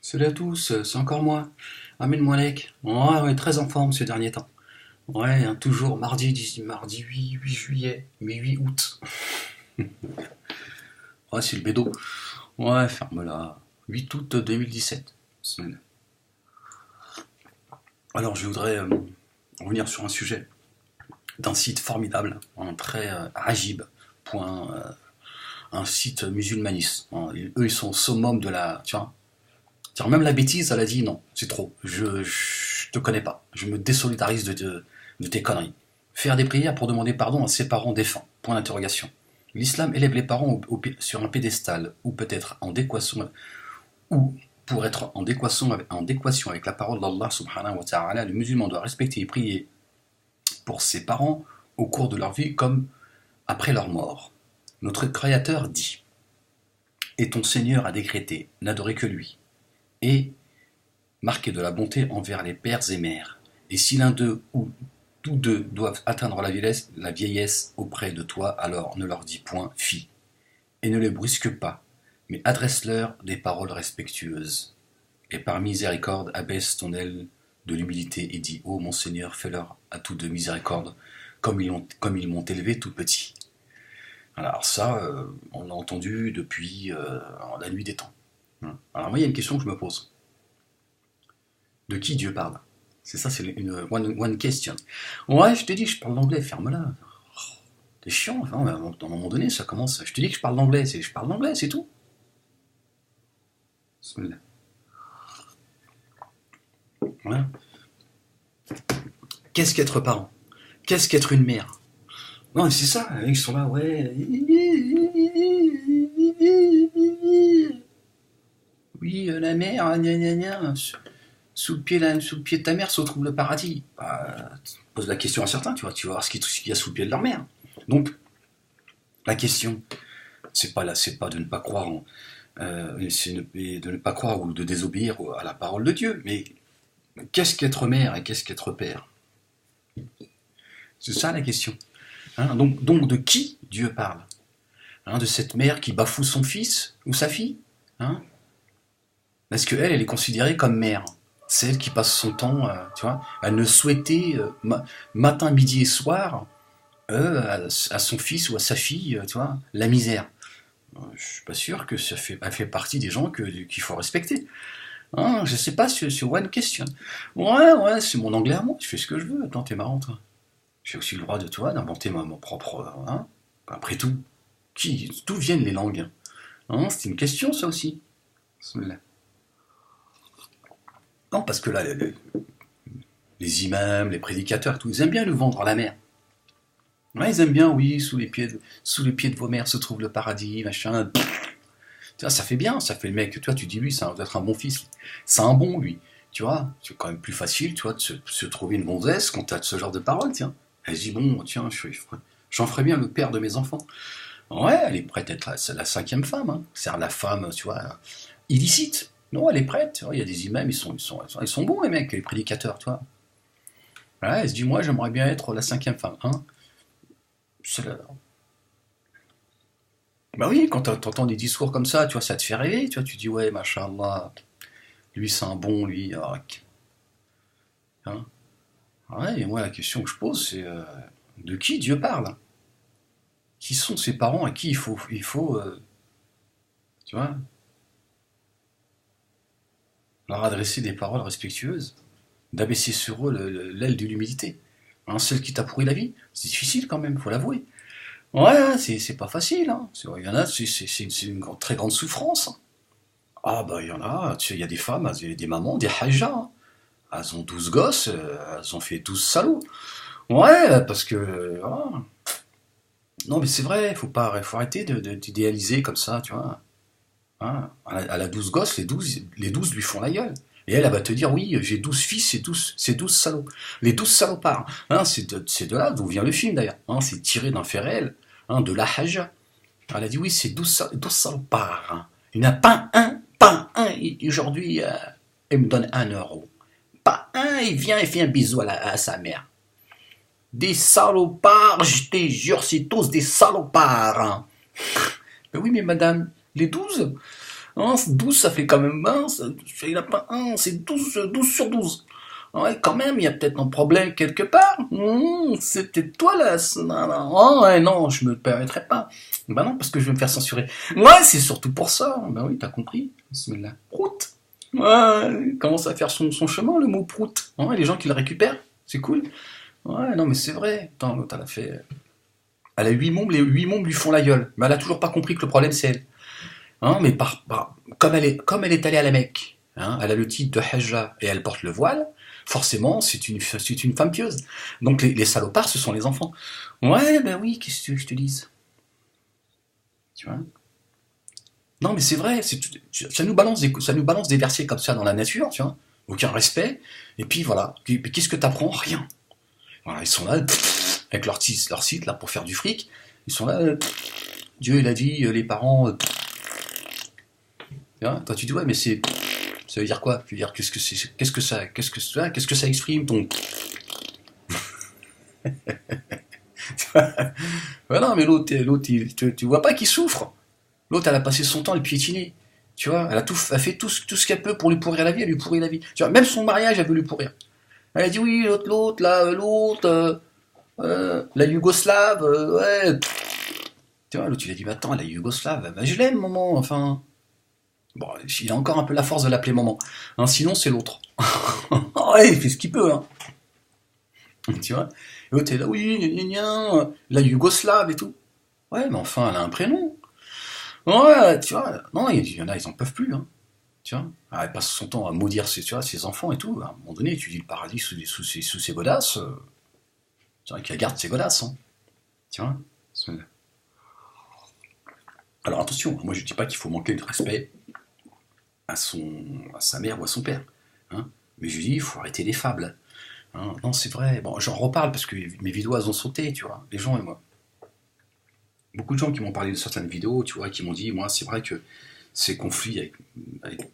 Salut à tous, c'est encore moi. Amen Moalek. Ouais, très en forme ces derniers temps. Ouais, hein, toujours mardi 8 juillet, mais 8 août. Ouais, c'est le bédo. Ouais, ferme-la. 8 août 2017. Semaine. Alors, je voudrais revenir sur un sujet d'un site formidable, un très agib. Un site musulmaniste. Hein. Eux, ils sont au summum de la. Tu vois, même la bêtise, elle a dit non, c'est trop. Je te connais pas. Je me désolidarise de tes conneries. Faire des prières pour demander pardon à ses parents défunts. Point d'interrogation. L'islam élève les parents sur un pédestal, ou peut-être en déquation, ou pour être en déquation avec la parole d'Allah subhanahu wa ta'ala, le musulman doit respecter et prier pour ses parents au cours de leur vie comme après leur mort. Notre Créateur dit: Et ton Seigneur a décrété, n'adorer que lui, et marqué de la bonté envers les pères et mères. Et si l'un d'eux ou tous deux doivent atteindre la vieillesse auprès de toi, alors ne leur dis point fi, et ne les brusque pas, mais adresse-leur des paroles respectueuses. Et par miséricorde, abaisse ton aile de l'humilité et dis: Ô mon Seigneur, fais-leur à tous deux miséricorde, comme ils m'ont élevé tout petit. Alors ça, on l'a entendu depuis la nuit des temps. Alors moi, il y a une question que je me pose. De qui Dieu parle? C'est ça, c'est une one question. Ouais, je te dis que je parle l'anglais, ferme-la. Oh, t'es chiant, hein, à un moment donné, ça commence. Je te dis que je parle l'anglais, je parle l'anglais, c'est tout. Voilà. Qu'est-ce qu'être parent? Qu'est-ce qu'être une mère? Non, c'est ça, ils sont là, ouais. Oui, la mère, gna gna gna. Sous le pied de ta mère se trouve le paradis. Bah, pose la question à certains, tu vas voir ce qu'il y a sous le pied de leur mère. Donc, la question, c'est pas de ne pas croire c'est de ne pas croire ou de désobéir à la parole de Dieu. Mais qu'est-ce qu'être mère et qu'est-ce qu'être père? C'est ça la question. Hein, donc de qui Dieu parle? Hein, de cette mère qui bafoue son fils ou sa fille? Hein? Parce qu'elle, elle est considérée comme mère. C'est elle qui passe son temps, tu vois, à ne souhaiter matin, midi et soir à son fils ou à sa fille, tu vois, la misère. Je suis pas sûr que elle fait partie des gens qu'il faut respecter. Hein, je sais pas sur One Question. Ouais, c'est mon anglais à moi, je fais ce que je veux. Attends, t'es marrant, toi. J'ai aussi le droit de toi d'inventer mon propre. Hein. Après tout, d'où viennent les langues? Hein, c'est une question, ça aussi. Non, parce que là, les imams, les prédicateurs, tout, ils aiment bien nous vendre la mer. Ouais, ils aiment bien, oui, sous les pieds de vos mères se trouve le paradis, machin. Tu vois, ça fait bien, ça fait le mec, tu vois, tu dis lui, ça doit être un bon fils. C'est un bon, lui. Tu vois, c'est quand même plus facile, tu vois, de se trouver une gonzesse quand t'as ce genre de paroles, tiens. Elle se dit, bon, tiens, j'en ferais bien le père de mes enfants. Ouais, elle est prête à être la cinquième femme, hein. C'est-à-dire la femme, tu vois, illicite. Non, elle est prête, tu vois, il y a des imams, ils sont bons, les mecs, les prédicateurs, tu vois. Ouais, elle se dit, moi, j'aimerais bien être la cinquième femme, hein. C'est la- Bah oui, quand t'entends des discours comme ça, tu vois, ça te fait rêver, tu vois, tu dis, ouais, machallah, lui, c'est un bon, lui, hein. Ouais, et moi, la question que je pose, c'est de qui Dieu parle? Qui sont ses parents à qui tu vois, leur adresser des paroles respectueuses, d'abaisser sur eux l'aile de l'humilité. Hein, celle qui t'a pourri la vie, c'est difficile quand même, faut l'avouer. Ouais, c'est pas facile, hein. Il y en a, c'est une très grande souffrance, hein. Ah bah il y en a, tu sais, il y a des femmes, il y a des mamans, des hajjas, hein. Elles ont 12 gosses, elles ont fait 12 salauds. Ouais, parce que... voilà. Non mais c'est vrai, faut arrêter d'idéaliser comme ça, tu vois. Hein. Elle a 12 gosses, les 12 lui font la gueule. Et elle va te dire, oui, j'ai 12 fils, c'est 12 salauds. Les 12 salopards. Hein, c'est de là d'où vient le film d'ailleurs. Hein, c'est tiré d'un fait réel, hein, de la Hajj. Elle a dit, oui, c'est 12 salopards. Hein. Il n'y en a pas un. Aujourd'hui, il me donne 1 euro. Pas un, il vient et fait un bisou à sa mère. Des salopards, je te jure, c'est tous des salopards. Hein. Ben oui, mais madame, les 12. Hein, 12, ça fait quand même 1, il n'a pas 1, c'est 12 sur 12. Ouais, quand même, il y a peut-être un problème quelque part. C'était toi là. Non, non, oh, ouais, non, je me permettrai pas. Bah non, parce que je vais me faire censurer. Ouais, c'est surtout pour ça. Bah oui, t'as compris. Bismillah. Prout. Ouais, il commence à faire son chemin, le mot prout. Ouais, les gens qui le récupèrent, c'est cool. Ouais, non, mais c'est vrai. Attends, l'autre, elle a fait. Elle a 8 membres, les 8 membres lui font la gueule. Mais elle a toujours pas compris que le problème, c'est elle. Hein, mais comme elle est allée à la Mecque, hein, elle a le titre de Hajja et elle porte le voile, forcément, c'est une femme pieuse. Donc les salopards, ce sont les enfants. Ouais, ben oui, qu'est-ce que tu veux que je te dise? Tu vois? Non, mais c'est vrai, ça nous balance des versets comme ça dans la nature, tu vois? Aucun respect. Et puis voilà. Mais qu'est-ce que t'apprends? Rien. Voilà, ils sont là, avec leur site là pour faire du fric. Ils sont là, Dieu il a dit, les parents. Tu vois? Toi tu dis ouais, mais ça veut dire quoi? Tu veux dire qu'est-ce que ça exprime ton. Ouais, non, mais l'autre, tu vois pas qu'il souffre. L'autre, elle a passé son temps à le piétiner. Tu vois, elle fait tout ce qu'elle peut pour lui pourrir la vie, elle lui pourrit la vie. Tu vois, même son mariage, elle veut lui pourrir. Elle a dit oui, la Yougoslave, ouais. Tu vois, l'autre, il a dit, bah, attends, la Yougoslave, bah, je l'aime, maman, enfin. Bon, il a encore un peu la force de l'appeler maman. Hein, sinon, c'est l'autre. Ouais, il fait ce qu'il peut, hein. Tu vois. Et l'autre est là, oui, gna, gna, gna, la Yougoslave et tout. Ouais, mais enfin, elle a un prénom. Ouais, tu vois. Non, il y en a, ils en peuvent plus, hein. Tu vois. Ah, elle passe son temps à maudire ses enfants et tout. À un moment donné, tu dis le paradis sous ses godasses. C'est vrai qu'elle garde ses godasses, hein. Tu vois. Alors attention, moi je dis pas qu'il faut manquer de respect à sa mère ou à son père, hein. Mais je dis, il faut arrêter les fables, hein. Non, c'est vrai. Bon, j'en reparle parce que mes vidéos elles ont sauté, tu vois. Les gens et moi. Beaucoup de gens qui m'ont parlé de certaines vidéos, tu vois, qui m'ont dit, moi, c'est vrai que ces conflits avec,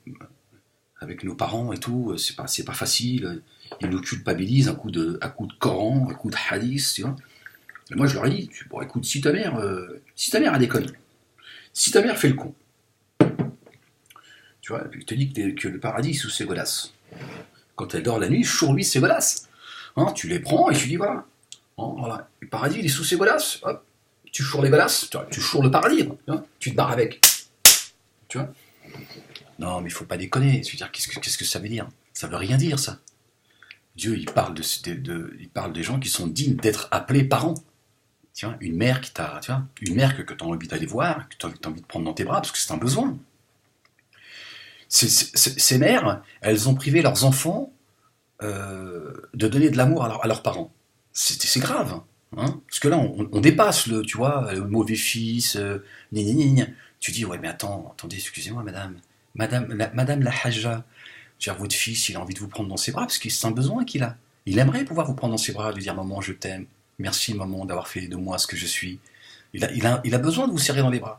avec nos parents et tout, c'est pas facile. Ils nous culpabilisent à coup de Coran, à coup de hadith, tu vois. Et moi, je leur ai dit, bon, écoute, si ta mère a déconné, si ta mère fait le con, tu vois, il te dit que le paradis est sous ses godasses. Quand elle dort la nuit, chour-lui ses godasses. Hein, tu les prends et tu dis, voilà, hein, voilà, le paradis, il est sous ses godasses. Hop, tu chours les godasses, tu chours le paradis, hein, tu te barres avec. Tu vois. Non, mais il faut pas déconner. Je veux dire, qu'est-ce que ça veut dire? Ça veut rien dire, ça. Dieu, il parle des gens qui sont dignes d'être appelés parents. Tu vois, une mère une mère que tu as envie d'aller voir, que tu as envie de prendre dans tes bras, parce que c'est un besoin. Ces mères, elles ont privé leurs enfants de donner de l'amour à leurs parents. C'est grave, hein, parce que là, on dépasse tu vois, le mauvais fils, gna gna gna gna. Tu dis, ouais, mais attendez, excusez-moi, madame la Hajja, je veux dire, votre fils, il a envie de vous prendre dans ses bras, parce que c'est un besoin qu'il a. Il aimerait pouvoir vous prendre dans ses bras, lui dire, maman, je t'aime, merci, maman, d'avoir fait de moi ce que je suis. Il a besoin de vous serrer dans les bras.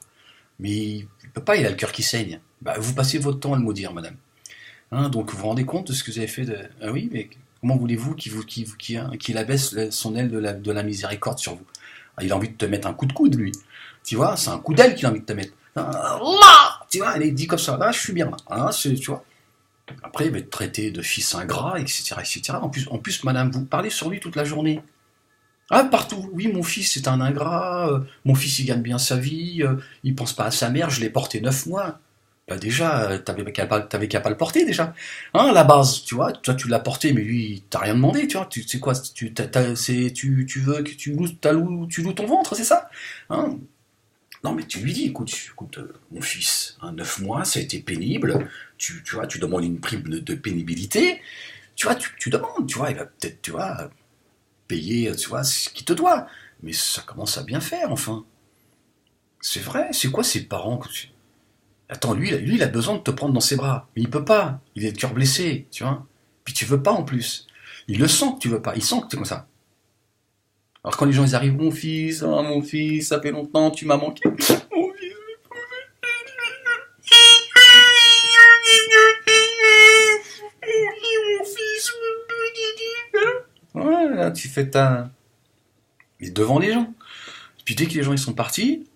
Mais il peut pas, il a le cœur qui saigne. Bah, vous passez votre temps à le maudire, madame. Hein, donc vous vous rendez compte de ce que vous avez fait de. Ah oui, mais comment voulez-vous qu'il abaisse son aile de la miséricorde sur vous? Ah, il a envie de te mettre un coup de coude, lui. Tu vois, c'est un coup d'aile qu'il a envie de te mettre. Ah, là, tu vois, elle est dit comme ça. Là, je suis bien là. Hein, tu vois. Après, il va être traité de fils ingrat, etc., etc. En plus, madame, vous parlez sur lui toute la journée. Ah, partout. Oui, mon fils c'est un ingrat. Mon fils il gagne bien sa vie. Il pense pas à sa mère. Je l'ai porté 9 mois. Bah déjà, t'avais qu'à pas le porter déjà. Hein, à la base, tu vois. Toi, tu l'as porté, mais lui, t'as rien demandé, tu vois. Tu sais quoi, tu veux que tu loues ton ventre, c'est ça? Hein? Non, mais tu lui dis, écoute, mon fils, hein, 9 mois, ça a été pénible. Tu vois, tu demandes une prime de pénibilité. Tu vois, tu demandes, tu vois, il va peut-être, tu vois, payer, tu vois, ce qu'il te doit. Mais ça commence à bien faire, enfin. C'est vrai, c'est quoi ses parents? Attends, lui, il a besoin de te prendre dans ses bras. Mais il peut pas. Il est de cœur blessé, tu vois. Puis tu veux pas en plus. Il le sent que tu veux pas. Il sent que tu es comme ça. Alors quand les gens ils arrivent, mon fils, ça fait longtemps, tu m'as manqué. Mon fils, mon fils. Ouais, là, tu fais ta. Mais devant les gens. Puis dès que les gens ils sont partis,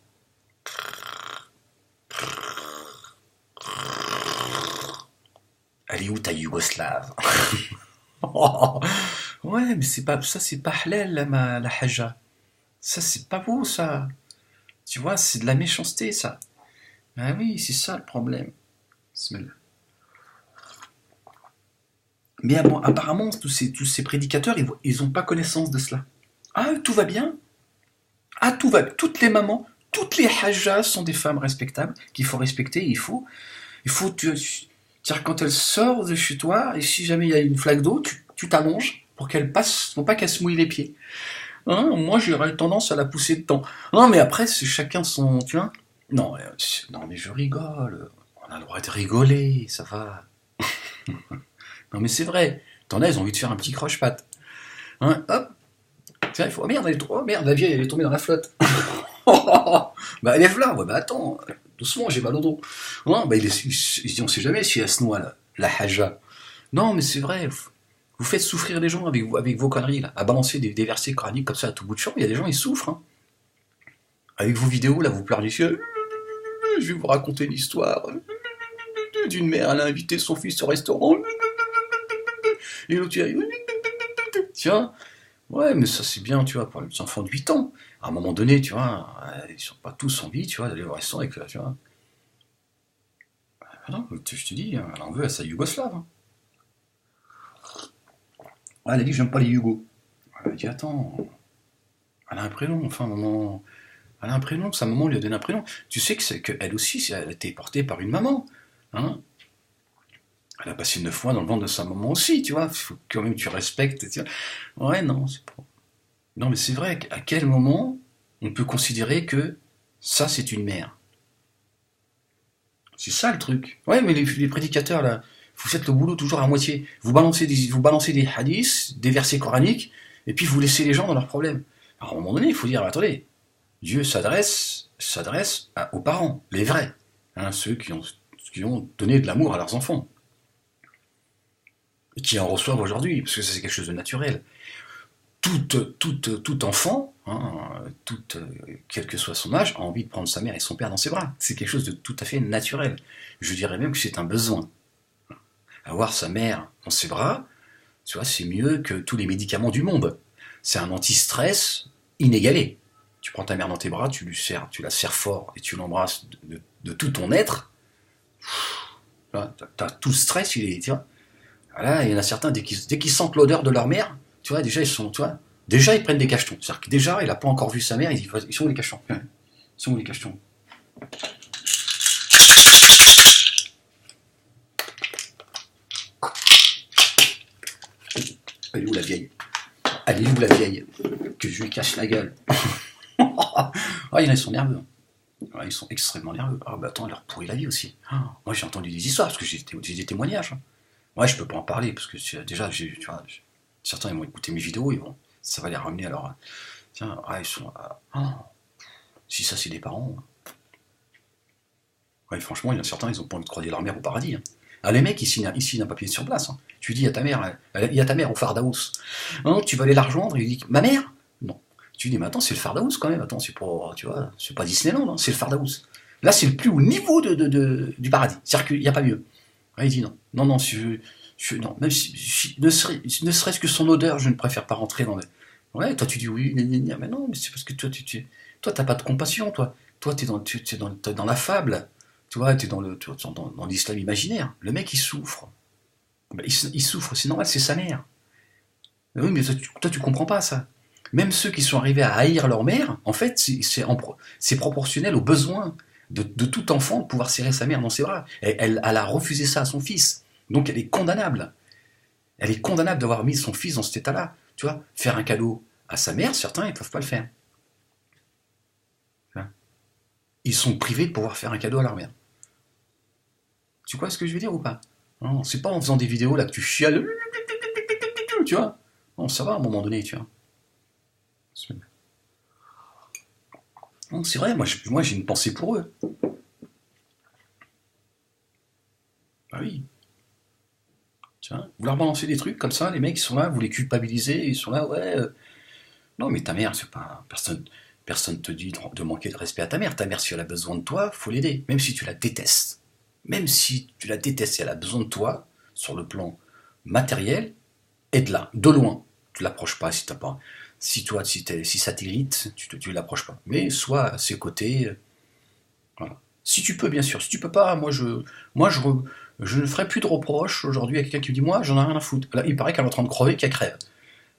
Elle est où ta Yougoslave? Oh, ouais, mais c'est pas ça, c'est pas halal la haja. Ça, c'est pas beau, ça. Tu vois, c'est de la méchanceté, ça. Ah oui, c'est ça le problème. Bismillah. Mais bon, apparemment, tous ces prédicateurs, ils ont pas connaissance de cela. Ah, tout va bien. Ah, tout va bien. Toutes les mamans, toutes les hajjas sont des femmes respectables qu'il faut respecter. C'est-à-dire, quand elle sort de chez toi, et si jamais il y a une flaque d'eau, tu t'allonges pour qu'elle passe, pour pas qu'elle se mouille les pieds. Hein, moi, j'aurais tendance à la pousser dedans. Non, mais après, c'est chacun son, tu vois. Non, non, mais je rigole. On a le droit de rigoler, ça va. Non, mais c'est vrai. T'en as, ils ont envie de faire un petit croche-patte. Hein, hop. Tiens, il faut. Oh merde, oh merde, la vieille, elle est tombée dans la flotte. Bah, lève-la. Ouais, bah attends. Doucement, j'ai mal au dos. Non, bah, il se dit, on sait jamais si elle se noie, là. La haja. Non, mais c'est vrai. Vous faites souffrir les gens avec vos conneries, là. À balancer des versets coraniques comme ça à tout bout de champ. Il y a des gens, ils souffrent. Hein. Avec vos vidéos, là, vous pleurez. Je vais vous raconter l'histoire d'une mère. Elle a invité son fils au restaurant. Et l'autre, tiens, ouais, mais ça c'est bien, tu vois, pour les enfants de 8 ans. À un moment donné, tu vois, ils sont pas tous envie, tu vois, d'aller au restaurant avec, tu vois. Ah non, je te dis, elle en veut à sa Yougoslave. Hein. Ouais, elle a dit, j'aime pas les Yougos. Elle a dit, attends, elle a un prénom, enfin, maman. Elle a un prénom, sa maman lui a donné un prénom. Tu sais qu'elle aussi, elle a été portée par une maman. Hein. Elle a passé 9 mois dans le ventre de sa maman aussi, tu vois. Il faut quand même que tu respectes. Tu vois. Ouais, non, c'est pas. Non, mais c'est vrai, à quel moment on peut considérer que ça, c'est une mère? C'est ça le truc. Ouais, mais les prédicateurs, là, vous faites le boulot toujours à moitié. Vous balancez des hadiths, des versets coraniques, et puis vous laissez les gens dans leurs problèmes. Alors, à un moment donné, il faut dire, attendez, Dieu s'adresse aux parents, les vrais, hein, ceux qui ont donné de l'amour à leurs enfants, et qui en reçoivent aujourd'hui, parce que ça, c'est quelque chose de naturel. Tout enfant, hein, quel que soit son âge, a envie de prendre sa mère et son père dans ses bras. C'est quelque chose de tout à fait naturel. Je dirais même que c'est un besoin. Avoir sa mère dans ses bras, tu vois, c'est mieux que tous les médicaments du monde. C'est un anti-stress inégalé. Tu prends ta mère dans tes bras, tu la serres fort et tu l'embrasses de tout ton être. T'as tout le stress, tu vois. Voilà, il y en a certains, dès qu'ils sentent l'odeur de leur mère, tu vois, déjà, ils prennent des cachetons. C'est-à-dire que déjà, il n'a pas encore vu sa mère, ils sont où les cachetons? Ils sont où les cachetons? Elle est où la vieille? Elle est où la vieille? Que je lui cache la gueule. Ah, il y en a, ils sont nerveux. Ouais, ils sont extrêmement nerveux. Ah, bah attends, elle leur pourrit la vie aussi. Ah, moi, j'ai entendu des histoires, parce que j'ai des témoignages. Hein. Ouais, je peux pas en parler, parce que déjà, tu vois, certains, ils vont écouter mes vidéos, ça va les ramener à leur. Tiens, ah, ils sont. Si ça, c'est des parents. Ouais, franchement, il y en a certains, ils ont pas envie de croiser leur mère au paradis. Hein. Ah, les mecs, ils signent un papier sur place. Hein. Tu dis à ta mère, il y a ta mère au Fardaous. Hein, tu vas aller la rejoindre, et il dit, ma mère? Non. Tu dis, mais attends, c'est le Fardaous quand même. Attends, c'est pas, tu vois, c'est pas Disneyland, hein, c'est le Fardaous. Là, c'est le plus haut niveau du paradis. C'est-à-dire qu'il n'y a pas mieux. Ouais, il dit non. Non, non, non, même ne serait-ce que son odeur, je ne préfère pas rentrer dans les. Ouais, toi tu dis oui, mais non, mais c'est parce que toi t'as pas de compassion, toi. Toi t'es dans la fable, tu vois, t'es dans l'islam imaginaire. Le mec il souffre, il souffre, c'est normal, c'est sa mère. Mais oui, mais toi tu comprends pas ça. Même ceux qui sont arrivés à haïr leur mère, en fait, c'est proportionnel aux besoins de tout enfant de pouvoir serrer sa mère dans ses bras. Elle a refusé ça à son fils. Donc elle est condamnable. Elle est condamnable d'avoir mis son fils dans cet état-là. Tu vois, faire un cadeau à sa mère, certains, ils ne peuvent pas le faire. Ils sont privés de pouvoir faire un cadeau à leur mère. Tu vois ce que je veux dire ou pas? Non, c'est pas en faisant des vidéos là que tu chiales. Tu vois? Non, ça va à un moment donné, tu vois. Non, c'est vrai, moi j'ai une pensée pour eux. Ah oui. Tu vois, vous leur balancez des trucs comme ça, les mecs ils sont là, vous les culpabilisez, ils sont là, ouais. Non, mais ta mère, c'est pas. Personne te dit de manquer de respect à ta mère. Ta mère, si elle a besoin de toi, faut l'aider. Même si tu la détestes. Même si tu la détestes, si elle a besoin de toi, sur le plan matériel, aide-la, de loin. Tu l'approches pas si t'as pas. Si ça t'irrite, tu l'approches pas. Mais soit à ses côtés, voilà. Si tu peux, bien sûr. Si tu peux pas, je ne ferai plus de reproches aujourd'hui à quelqu'un qui me dit, moi, j'en ai rien à foutre. Là, il paraît qu'elle est en train de crever, qu'elle crève.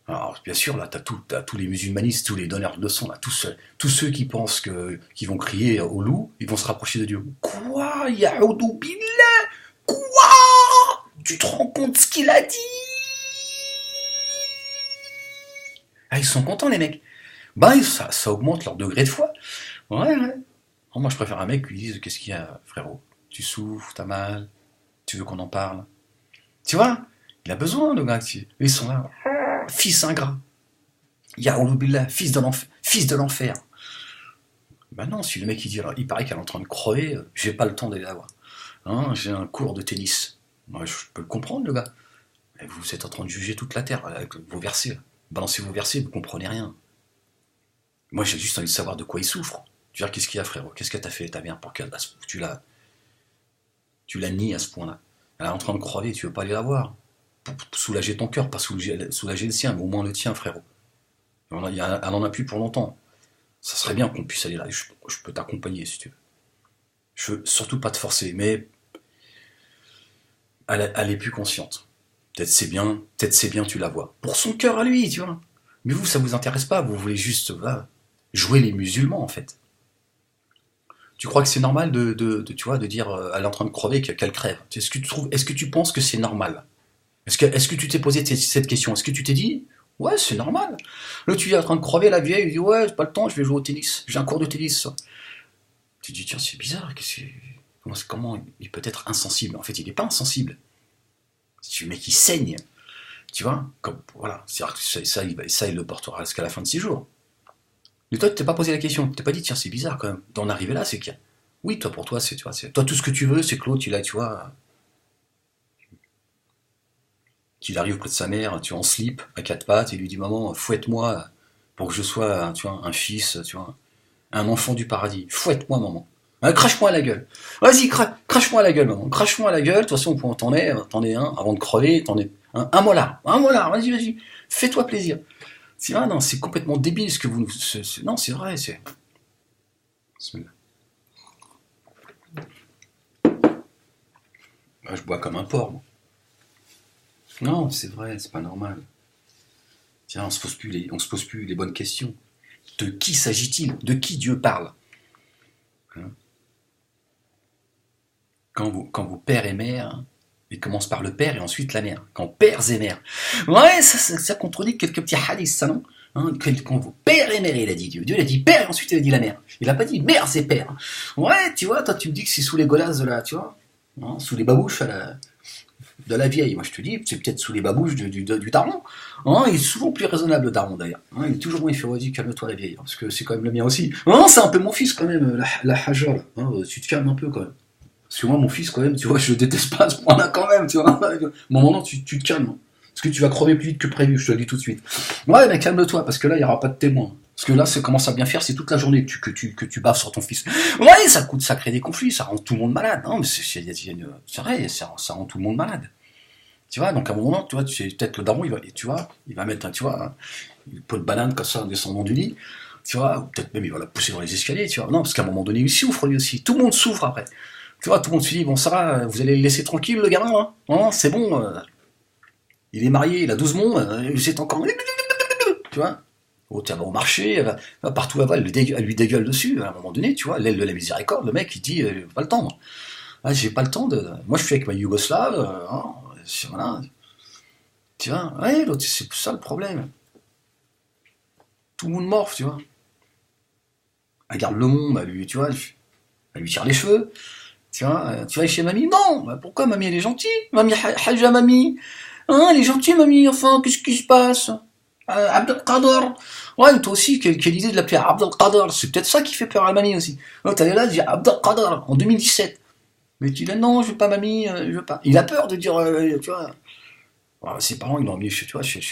Alors, bien sûr, là, t'as tous les musulmanistes, tous les donneurs de leçons, là, tous ceux qui pensent qu'ils vont crier au loup, ils vont se rapprocher de Dieu. Quoi? Yaoudou billah? Quoi? Tu te rends compte ce qu'il a dit? Ah, ils sont contents, les mecs. Bah, ça augmente leur degré de foi. Ouais, ouais. Oh, moi, je préfère un mec qui lui dise, qu'est-ce qu'il y a, frérot? Tu souffres, t'as mal, tu veux qu'on en parle? Tu vois? Il a besoin, le gars. Ils sont là. Fils ingrat. Yaoulou billah, fils de l'enfer. Ben non, si le mec il dit, alors, il paraît qu'elle est en train de crever, j'ai pas le temps d'aller la voir. Hein, j'ai un cours de tennis. Moi, je peux le comprendre, le gars. Mais vous êtes en train de juger toute la terre avec vos versets. Là. Balancez vos versets, vous comprenez rien. Moi, j'ai juste envie de savoir de quoi il souffre. Tu veux dire, qu'est-ce qu'il y a, frérot? Qu'est-ce que t'as fait, ta mère, pour que tu la nies à ce point-là? Elle est en train de crever, tu veux pas aller la voir? Pour soulager ton cœur, pas soulager le sien, mais au moins le tien, frérot. Elle en a plus pour longtemps. Ça serait bien qu'on puisse aller là. Je peux t'accompagner si tu veux. Je veux surtout pas te forcer, mais elle est plus consciente. Peut-être c'est bien, tu la vois. Pour son cœur à lui, tu vois. Mais vous, ça vous intéresse pas. Vous voulez juste jouer les musulmans, en fait. Tu crois que c'est normal tu vois, de dire elle est en train de crever qu'elle crève? Est-ce que tu penses que c'est normal? Est-ce que tu t'es posé cette question? Est-ce que tu t'es dit ouais, c'est normal. Là, tu es en train de crever, la vieille, il dit ouais, j'ai pas le temps, je vais jouer au tennis. J'ai un cours de tennis. Ça. Tu te dis tiens, c'est bizarre. Comment il peut être insensible? En fait, il n'est pas insensible. C'est le mec qui saigne. Tu vois, comme voilà, ça, il le portera jusqu'à la fin de ses jours. Mais toi, tu t'es pas posé la question. Tu t'es pas dit tiens, c'est bizarre quand même. D'en arriver là, c'est qu'il y a. Oui, toi pour toi, c'est toi tout ce que tu veux, c'est que l'autre, tu vois. Qu'il arrive près de sa mère, tu vois, en slip, à quatre pattes, et lui dit maman, fouette-moi pour que je sois, tu vois, un fils, tu vois, un enfant du paradis. Fouette-moi, maman. Crache-moi à la gueule. Vas-y, crache-moi à la gueule, maman. Crache-moi à la gueule. De toute façon, t'en es un, avant de crever, t'en es un molar. Un molar, vas-y. Fais-toi plaisir. C'est vrai, non, c'est complètement débile ce que vous. Non, c'est vrai, c'est. Je bois comme un porc, moi. Non, c'est vrai, c'est pas normal. Tiens, on se pose plus les bonnes questions. De qui s'agit-il? De qui Dieu parle? Hein? Quand vos pères et mères, il commence par le père et ensuite la mère. Quand pères et mères. Ouais, ça contredit quelques petits hadiths, ça non? Hein, quand vos pères et mères, il a dit Dieu. Dieu, il a dit père et ensuite il a dit la mère. Il a pas dit mère et père. Ouais, tu vois, toi tu me dis que c'est sous les godasses de la, tu vois, hein, sous les babouches de la vieille. Moi je te dis, c'est peut-être sous les babouches du daron. Hein, il est souvent plus raisonnable le daron d'ailleurs. Hein, il est toujours moins, il fait vas-y, calme-toi la vieille, parce que c'est quand même le mien aussi. Non, c'est un peu mon fils quand même, la haja là. Hein, tu te calmes un peu quand même. Parce que moi mon fils quand même, tu vois, je le déteste pas à ce point-là quand même, tu vois. Bon moment tu te calmes. Parce que tu vas crever plus vite que prévu, je te le dis tout de suite. Ouais, mais calme-toi, parce que là, il n'y aura pas de témoin. Parce que là, ça commence à bien faire, c'est toute la journée que tu baves sur ton fils. Ouais, ça crée des conflits, ça rend tout le monde malade. Non, mais c'est vrai, ça rend tout le monde malade. Tu vois, donc à un moment, tu vois, peut-être le daron, il va mettre, tu vois, une peau de banane comme ça en descendant du lit, tu vois, ou peut-être même il va la pousser dans les escaliers, tu vois. Non, parce qu'à un moment donné, il souffre lui aussi. Tout le monde souffre après. Tu vois, tout le monde se dit, bon, ça va, vous allez le laisser tranquille, le gamin, hein? Non, c'est bon, il est marié, il a 12 mondes, c'est encore. Tu vois? Oh, tiens, au marché, elle va partout là-bas, elle lui dégueule dessus, à un moment donné, tu vois, l'aile de la miséricorde, le mec, il dit, pas le temps, moi. Ah, j'ai pas le temps de. Moi, je suis avec ma Yougoslave, hein, voilà. Tu vois, ouais, l'autre, c'est ça le problème. Tout le monde morphe, tu vois. Elle garde le monde, tu vois, elle lui tire les cheveux. Tu vas chez mamie? Non, bah pourquoi mamie, elle est gentille? Mamie, haja mamie. Hein, elle est gentille, mamie, enfin, qu'est-ce qui se passe? Abdelkader. Ouais, toi aussi, quelle idée de l'appeler Abdelkader. C'est peut-être ça qui fait peur à mamie aussi. T'allais là, dire Abdelkader, en 2017. Mais tu dis, non, je veux pas mamie, je veux pas. Il a peur de dire, tu vois. Alors, ses parents, ils l'ont emmené chez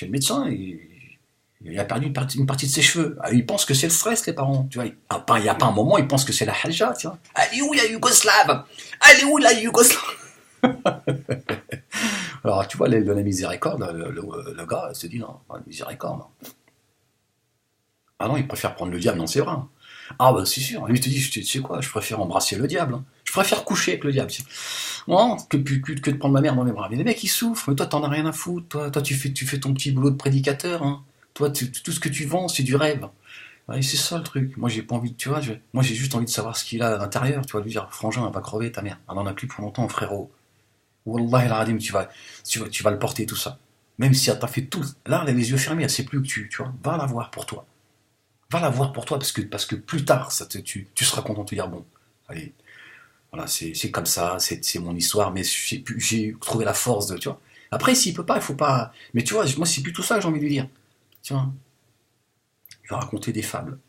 le médecin, il a perdu une partie de ses cheveux. Alors, ils pensent que c'est le stress, les parents. Tu vois, il n'y a pas un moment, ils pensent que c'est la halja, tu vois. Elle est où la Yougoslave? Elle est où la Yougoslave? Alors, tu vois, l'aile de la miséricorde, le gars, il se dit, non, pas la miséricorde, non. Ah non, il préfère prendre le diable dans ses bras. Ah bah c'est sûr, lui il te dit, tu sais quoi, je préfère embrasser le diable. Je préfère coucher avec le diable. Non, que de prendre ma mère dans mes bras. Mais les mecs, ils souffrent, mais toi, t'en as rien à foutre. Toi tu fais ton petit boulot de prédicateur. Hein. Toi, tout ce que tu vends, c'est du rêve. Ouais, c'est ça le truc. Moi, j'ai pas envie de, tu vois, moi, j'ai juste envie de savoir ce qu'il a à l'intérieur. Tu vas lui dire, frangin, va crever ta mère. On en a plus pour longtemps, frérot. Wallah el Adim, tu vas le porter, tout ça. Même si elle t'a fait tout. Là, elle a les yeux fermés, elle sait plus que tu vois. Va la voir pour toi. Va la voir pour toi, parce que plus tard, tu seras content de te dire, bon, allez, voilà, c'est comme ça, c'est mon histoire, mais j'ai trouvé la force de, tu vois. Après, s'il peut pas, il faut pas. Mais tu vois, moi, c'est plutôt ça que j'ai envie de lui dire. Tu vois, il va raconter des fables.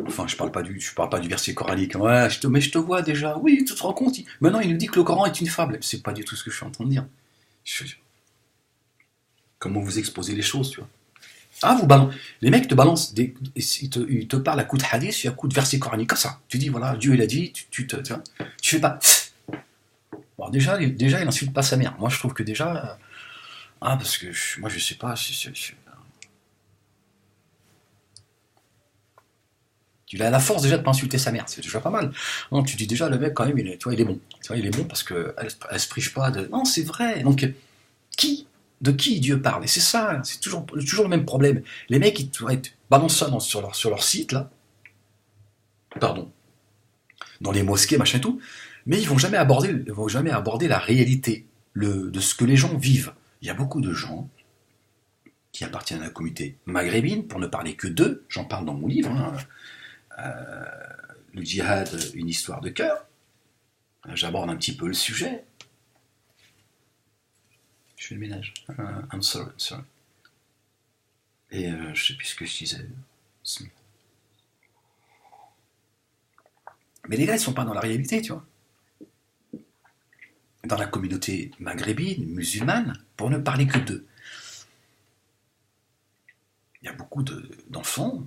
Enfin, je parle pas du verset coranique. Ouais, mais je te vois déjà. Oui, tu te rends compte. Maintenant, il nous dit que le Coran est une fable. C'est pas du tout ce que je suis en train de dire. Comment vous exposez les choses, tu vois. Ah, les mecs te balancent, ils te parlent à coup de hadith et à coup de verset coranique, comme ça. Tu dis, voilà, Dieu il a dit, tu vois, tu fais pas. Bon, déjà, il insulte pas sa mère. Moi, je trouve que déjà. Parce que moi, je sais pas. Il a la force déjà de pas insulter sa mère, c'est déjà pas mal. Non, tu dis déjà, le mec, quand même, tu vois, il est bon. Tu vois, il est bon parce qu'elle se prive pas de. Non, c'est vrai. Donc, de qui Dieu parle? Et c'est ça, c'est toujours le même problème. Les mecs, ils balancent ça sur leur site, là, pardon, dans les mosquées, machin et tout, mais ils vont jamais aborder la réalité de ce que les gens vivent. Il y a beaucoup de gens qui appartiennent à la communauté maghrébine, pour ne parler que d'eux, j'en parle dans mon livre, hein, le djihad, une histoire de cœur. J'aborde un petit peu le sujet. Je fais le ménage. I'm sorry. Et je sais plus ce que je disais. Mais les gars, ils sont pas dans la réalité, tu vois. Dans la communauté maghrébine, musulmane, pour ne parler que d'eux. Il y a beaucoup d'enfants,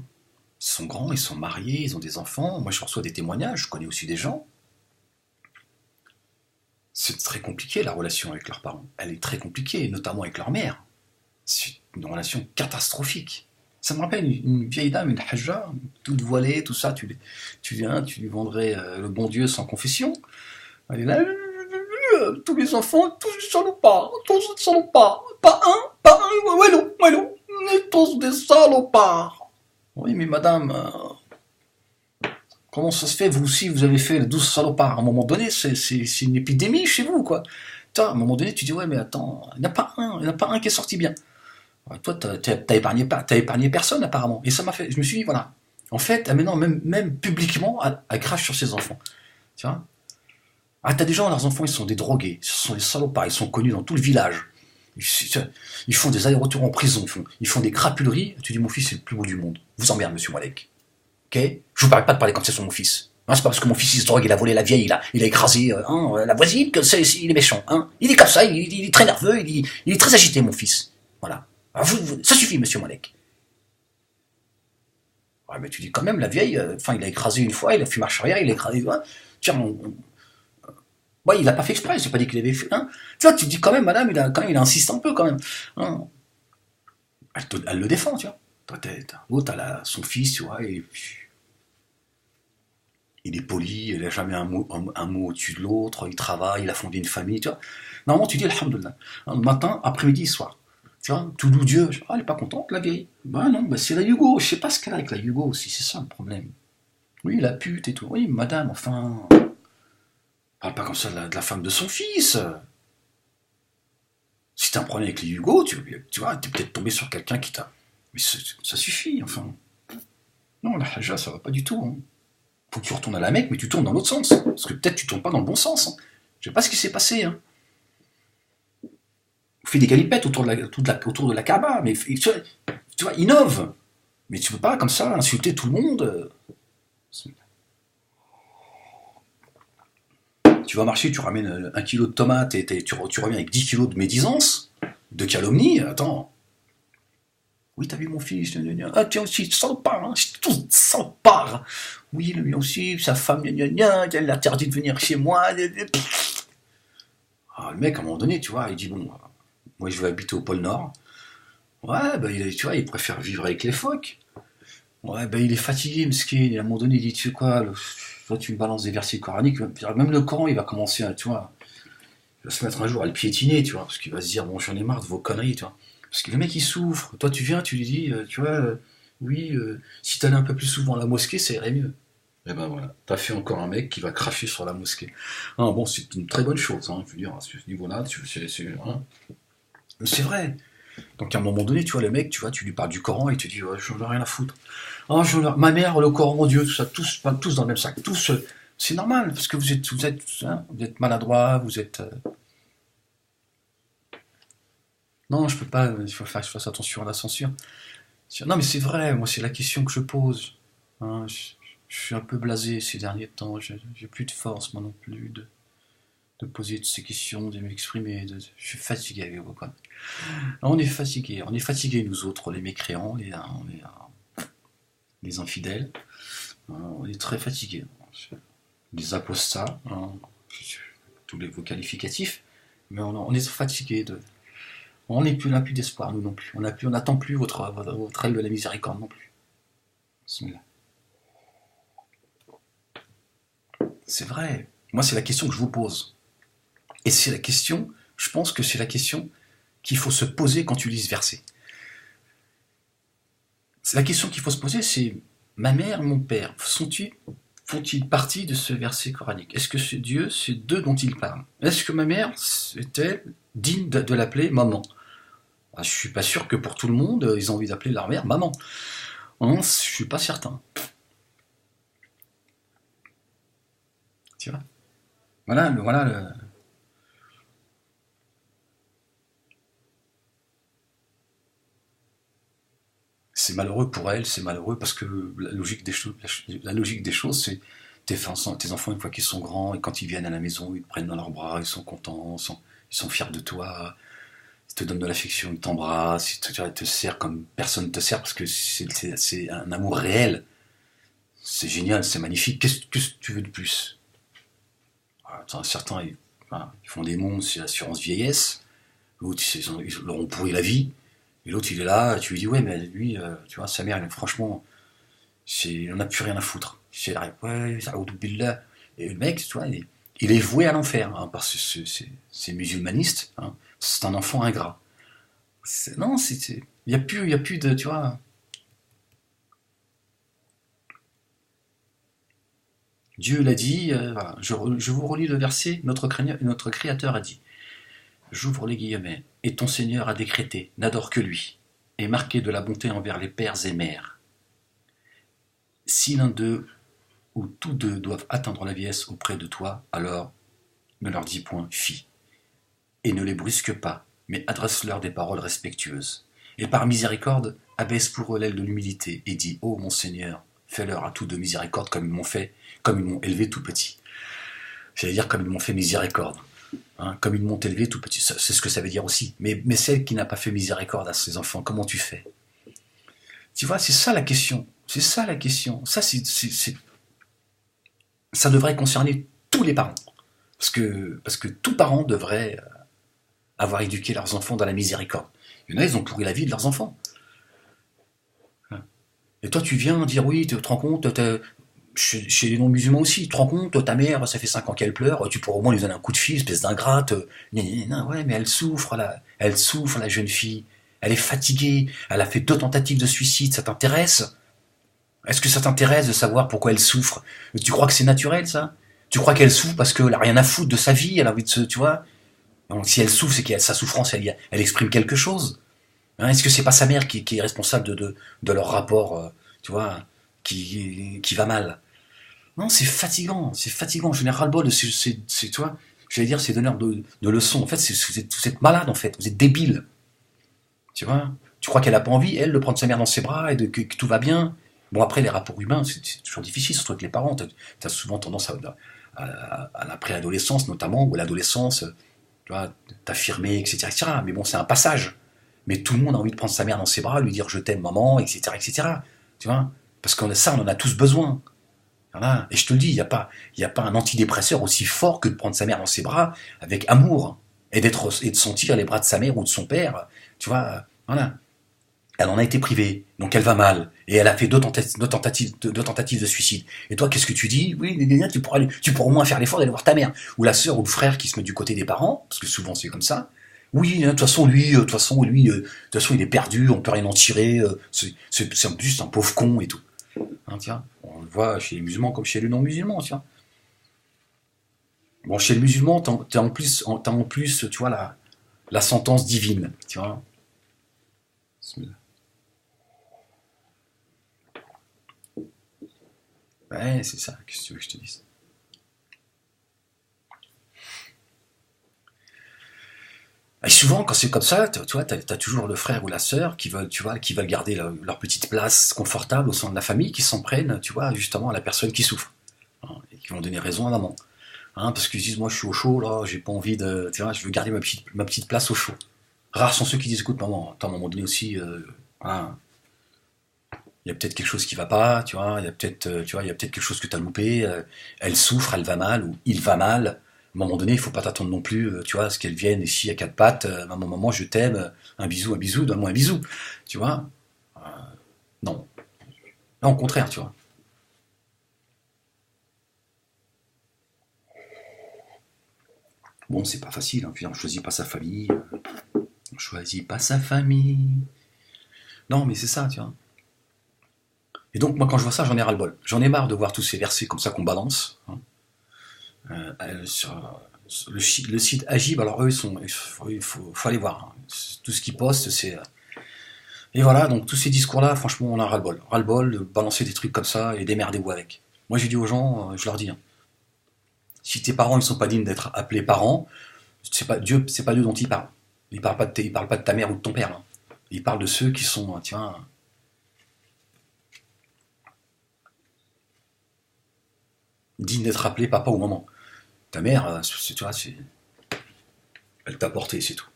ils sont grands, ils sont mariés, ils ont des enfants. Moi, je reçois des témoignages, je connais aussi des gens. C'est très compliqué, la relation avec leurs parents. Elle est très compliquée, notamment avec leur mère. C'est une relation catastrophique. Ça me rappelle une vieille dame, une hajja, toute voilée, tout ça. Tu viens, tu lui vendrais le bon Dieu sans confession. Elle est là, tous les enfants, tous des salopards, pas un, wallo, tous des salopards. Oui, mais madame, comment ça se fait, vous aussi, vous avez fait les 12 salopards? À un moment donné, c'est une épidémie chez vous, quoi. À un moment donné, tu dis, ouais, mais attends, il n'y en a pas un qui est sorti bien. Ouais, toi, t'as épargné personne, apparemment. Et ça m'a fait, je me suis dit, voilà. En fait, maintenant, même publiquement, elle crache sur ses enfants. Tu vois? T'as des gens, leurs enfants, ils sont des drogués, ce sont des salopards, ils sont connus dans tout le village. Ils font des allers-retours en prison, ils font des crapuleries. Tu dis, mon fils, c'est le plus beau du monde. Vous emmerde, monsieur Malek. Ok? Je vous parle pas de parler comme ça sur mon fils. Hein, c'est pas parce que mon fils il se drogue, il a volé la vieille, il a écrasé la voisine, il est méchant. Hein. Il est comme ça, il est très nerveux, il est très agité, mon fils. Voilà. Alors ça suffit, monsieur Malek. Ouais, mais tu dis quand même, la vieille, il a écrasé une fois, il a fait marche arrière, il a écrasé. Tiens, ouais, il a pas fait exprès, j'ai pas dit qu'il avait fait. Hein. Tu vois, tu dis quand même, madame, il insiste un peu quand même. Hein. Elle le défend, tu vois. L'autre, son fils, tu vois, il est poli, il n'a jamais un mot au-dessus de l'autre, il travaille, il a fondé une famille, tu vois. Normalement, tu dis Alhamdoulilah. Matin, après-midi, soir. Tu vois, tout doux Dieu. Elle n'est pas contente, la vieille. Bah non, c'est la Hugo. Je sais pas ce qu'elle a avec la Hugo aussi, c'est ça le problème. Oui, la pute et tout. Oui, madame, enfin. Parle pas comme ça de la femme de son fils. Si t'as un problème avec les Hugo, tu vois, t'es peut-être tombé sur quelqu'un qui t'a. Mais ça suffit, enfin. Non, la Haja, ça va pas du tout. Hein. Faut que tu retournes à la Mecque, mais tu tournes dans l'autre sens. Parce que peut-être tu tournes pas dans le bon sens. Hein. Je sais pas ce qui s'est passé. Hein. On fait des galipettes autour de la Kaaba, mais tu vois, innove. Mais tu peux pas comme ça insulter tout le monde. Tu vas marcher, tu ramènes 1 kilo de tomates et tu reviens avec 10 kilos de médisance, de calomnie. Attends. Oui, t'as vu mon fils, ah, tiens aussi, salopard, hein, c'est tous salopard. Oui, lui aussi, sa femme, elle l'interdit de venir chez moi. Alors, le mec, à un moment donné, tu vois, il dit, bon, moi je vais habiter au pôle Nord. Ouais, bah, tu vois, il préfère vivre avec les phoques. Ouais, bah, il est fatigué, mesquin. Et à un moment donné, il dit, tu sais quoi, toi, tu me balances des versets coraniques, même le Coran, il va commencer à, tu vois, il va se mettre un jour à le piétiner, tu vois, parce qu'il va se dire, bon, j'en ai marre de vos conneries, tu vois. Parce que le mec, il souffre. Toi, tu viens, tu lui dis, tu vois, oui, si t'allais un peu plus souvent à la mosquée, ça irait mieux. Et ben voilà, t'as fait encore un mec qui va cracher sur la mosquée. Ah, bon, c'est une très bonne chose, hein, je veux dire, à ce niveau-là, hein. C'est vrai. Donc à un moment donné, tu vois, le mec, tu vois, tu lui parles du Coran et il te dit, ouais, j'en ai rien à foutre. Ah, ma mère, le Coran, mon Dieu, tout ça, tous, pas tous dans le même sac, tous, c'est normal, parce que vous êtes maladroit, vous êtes. Non, je peux pas, il faut faire que je fasse attention à la censure. Non, mais c'est vrai, moi, c'est la question que je pose. Hein, je suis un peu blasé ces derniers temps, j'ai plus de force, moi non plus, de poser toutes ces questions, de m'exprimer, je suis fatigué avec vous, quoi. On est fatigué, nous autres, les mécréants, les infidèles. On est très fatigués. Les apostats, hein, tous les vos qualificatifs, mais on est fatigués de. On n'a plus d'espoir, nous non plus. On n'attend plus votre aile de la miséricorde non plus. C'est vrai. Moi, c'est la question que je vous pose. Et c'est la question, je pense que c'est la question qu'il faut se poser quand tu lis ce verset. C'est la question qu'il faut se poser, c'est ma mère, mon père, font-ils partie de ce verset coranique? Est-ce que c'est Dieu, c'est d'eux dont il parle? Est-ce que ma mère était digne de l'appeler maman? Je suis pas sûr que pour tout le monde, ils ont envie d'appeler leur mère maman. Hein, je suis pas certain. Tu vois? Voilà. C'est malheureux pour elle, c'est malheureux parce que la logique des choses, c'est tes enfants, une fois qu'ils sont grands, et quand ils viennent à la maison, ils te prennent dans leurs bras, ils sont contents, ils sont fiers de toi, ils te donnent de l'affection, ils t'embrassent, ils te serrent comme personne ne te sert parce que c'est un amour réel. C'est génial, c'est magnifique. Qu'est-ce que tu veux de plus? Certains, ils font des mondes, c'est l'assurance vieillesse. L'autre, ils leur ont pourri la vie. Et l'autre, il est là, tu lui dis, ouais, mais lui, tu vois, sa mère, franchement, il en a plus rien à foutre. C'est là, ouais, billah. Et le mec, tu vois, il est voué à l'enfer, hein, parce que c'est musulmaniste, hein, c'est un enfant ingrat. Non, il y a plus de, tu vois. Dieu l'a dit, voilà, je vous relis le verset, notre Créateur a dit, j'ouvre les guillemets, et ton Seigneur a décrété, n'adore que lui, et marqué de la bonté envers les pères et mères. Si l'un d'eux ou tous deux doivent atteindre la vieillesse auprès de toi, alors ne leur dis point fi, et ne les brusque pas, mais adresse-leur des paroles respectueuses. Et par miséricorde, abaisse pour eux l'aile de l'humilité, et dis, ô mon Seigneur, fais-leur à tous de miséricorde comme ils m'ont élevé tout petit. J'allais dire comme ils m'ont fait miséricorde. Hein, comme ils m'ont élevé tout petit, c'est ce que ça veut dire aussi. Mais celle qui n'a pas fait miséricorde à ses enfants, comment tu fais? Tu vois, c'est ça la question. C'est ça la question. Ça devrait concerner tous les parents. Parce que tout parent devrait avoir éduqué leurs enfants dans la miséricorde. Il y en a, ils ont pourri la vie de leurs enfants. Et toi, tu viens dire, oui, tu te rends compte, chez les non-musulmans aussi, tu te rends compte, ta mère, ça fait 5 ans qu'elle pleure, tu pourrais au moins lui donner un coup de fil, espèce d'ingrate. Ouais, mais elle souffre, la jeune fille. Elle est fatiguée, elle a fait 2 tentatives de suicide, ça t'intéresse? Est-ce que ça t'intéresse de savoir pourquoi elle souffre? Tu crois que c'est naturel, ça? Tu crois qu'elle souffre parce qu'elle a rien à foutre de sa vie, elle a envie de se, tu vois? Donc si elle souffre, c'est que sa souffrance, elle exprime quelque chose. Hein, est-ce que c'est pas sa mère qui est responsable de leur rapport, tu vois, qui va mal? Non, c'est fatigant, c'est fatigant. Je n'ai ras-le-bol de tu vois, j'allais dire, ces donneurs de leçons. En fait, vous êtes malade, en fait, vous êtes débile. Tu vois, tu crois qu'elle a pas envie, elle, de prendre sa mère dans ses bras et que tout va bien. Bon, après, les rapports humains, c'est toujours difficile, surtout avec les parents. T'as souvent tendance à la préadolescence, notamment, ou à l'adolescence, tu vois, t'affirmer, etc., etc. Mais bon, c'est un passage. Mais tout le monde a envie de prendre sa mère dans ses bras, lui dire je t'aime, maman, etc., etc. Tu vois, parce qu'on a ça, on en a tous besoin. Voilà. Et je te le dis, il y a pas un antidépresseur aussi fort que de prendre sa mère dans ses bras avec amour. et de sentir les bras de sa mère ou de son père, tu vois, voilà. Elle en a été privée, donc elle va mal, et elle a fait deux tentatives de suicide. Et toi, qu'est-ce que tu dis? Oui, tu pourras au moins faire l'effort d'aller voir ta mère, ou la sœur ou le frère qui se met du côté des parents, parce que souvent c'est comme ça. Oui, de toute façon, il est perdu, on peut rien en tirer, c'est juste un pauvre con et tout. Hein, tiens, on le voit chez les musulmans comme chez les non-musulmans, tiens. Bon, chez les musulmans, t'as en plus, tu vois, la sentence divine, tu vois. Ouais, c'est ça, qu'est-ce que tu veux que je te dise? Et souvent, quand c'est comme ça, tu vois, t'as toujours le frère ou la sœur qui veulent, tu vois, qui veulent garder leur petite place confortable au sein de la famille, qui s'en prennent, tu vois, justement à la personne qui souffre. Hein, et qui vont donner raison à maman. Hein, parce qu'ils disent, moi je suis au chaud, là, j'ai pas envie de, tu vois, je veux garder ma petite place au chaud. Rares sont ceux qui disent, écoute, maman, attends, à un moment donné aussi, voilà, il y a peut-être quelque chose qui va pas, tu vois, il y a peut-être, tu vois, il y a peut-être quelque chose que tu as loupé, elle souffre, elle va mal, ou il va mal. À un moment donné, il faut pas t'attendre non plus, tu vois, à ce qu'elle vienne ici à quatre pattes, maman, maman, je t'aime, un bisou, donne-moi un bisou, tu vois. Euh, non. Non, au contraire, tu vois. Bon, c'est pas facile, hein, puis on choisit pas sa famille, on choisit pas sa famille. Non, mais c'est ça, tu vois. Et donc, moi, quand je vois ça, j'en ai ras-le-bol. J'en ai marre de voir tous ces versets comme ça qu'on balance, hein. Sur le site Agib, alors eux, faut aller voir, hein. Tout ce qu'ils postent, c'est. Et voilà, donc tous ces discours-là, franchement, on a ras-le-bol. Ras-le-bol de balancer des trucs comme ça et démerdez-vous avec. Moi, j'ai dit aux gens, je leur dis, hein, si tes parents ne sont pas dignes d'être appelés parents, c'est pas Dieu dont il parle. Il parle pas de ta mère ou de ton père, hein. Il parle de ceux qui sont, tiens, dignes d'être appelés papa ou maman. Ta mère, tu vois, elle t'a porté, c'est tout.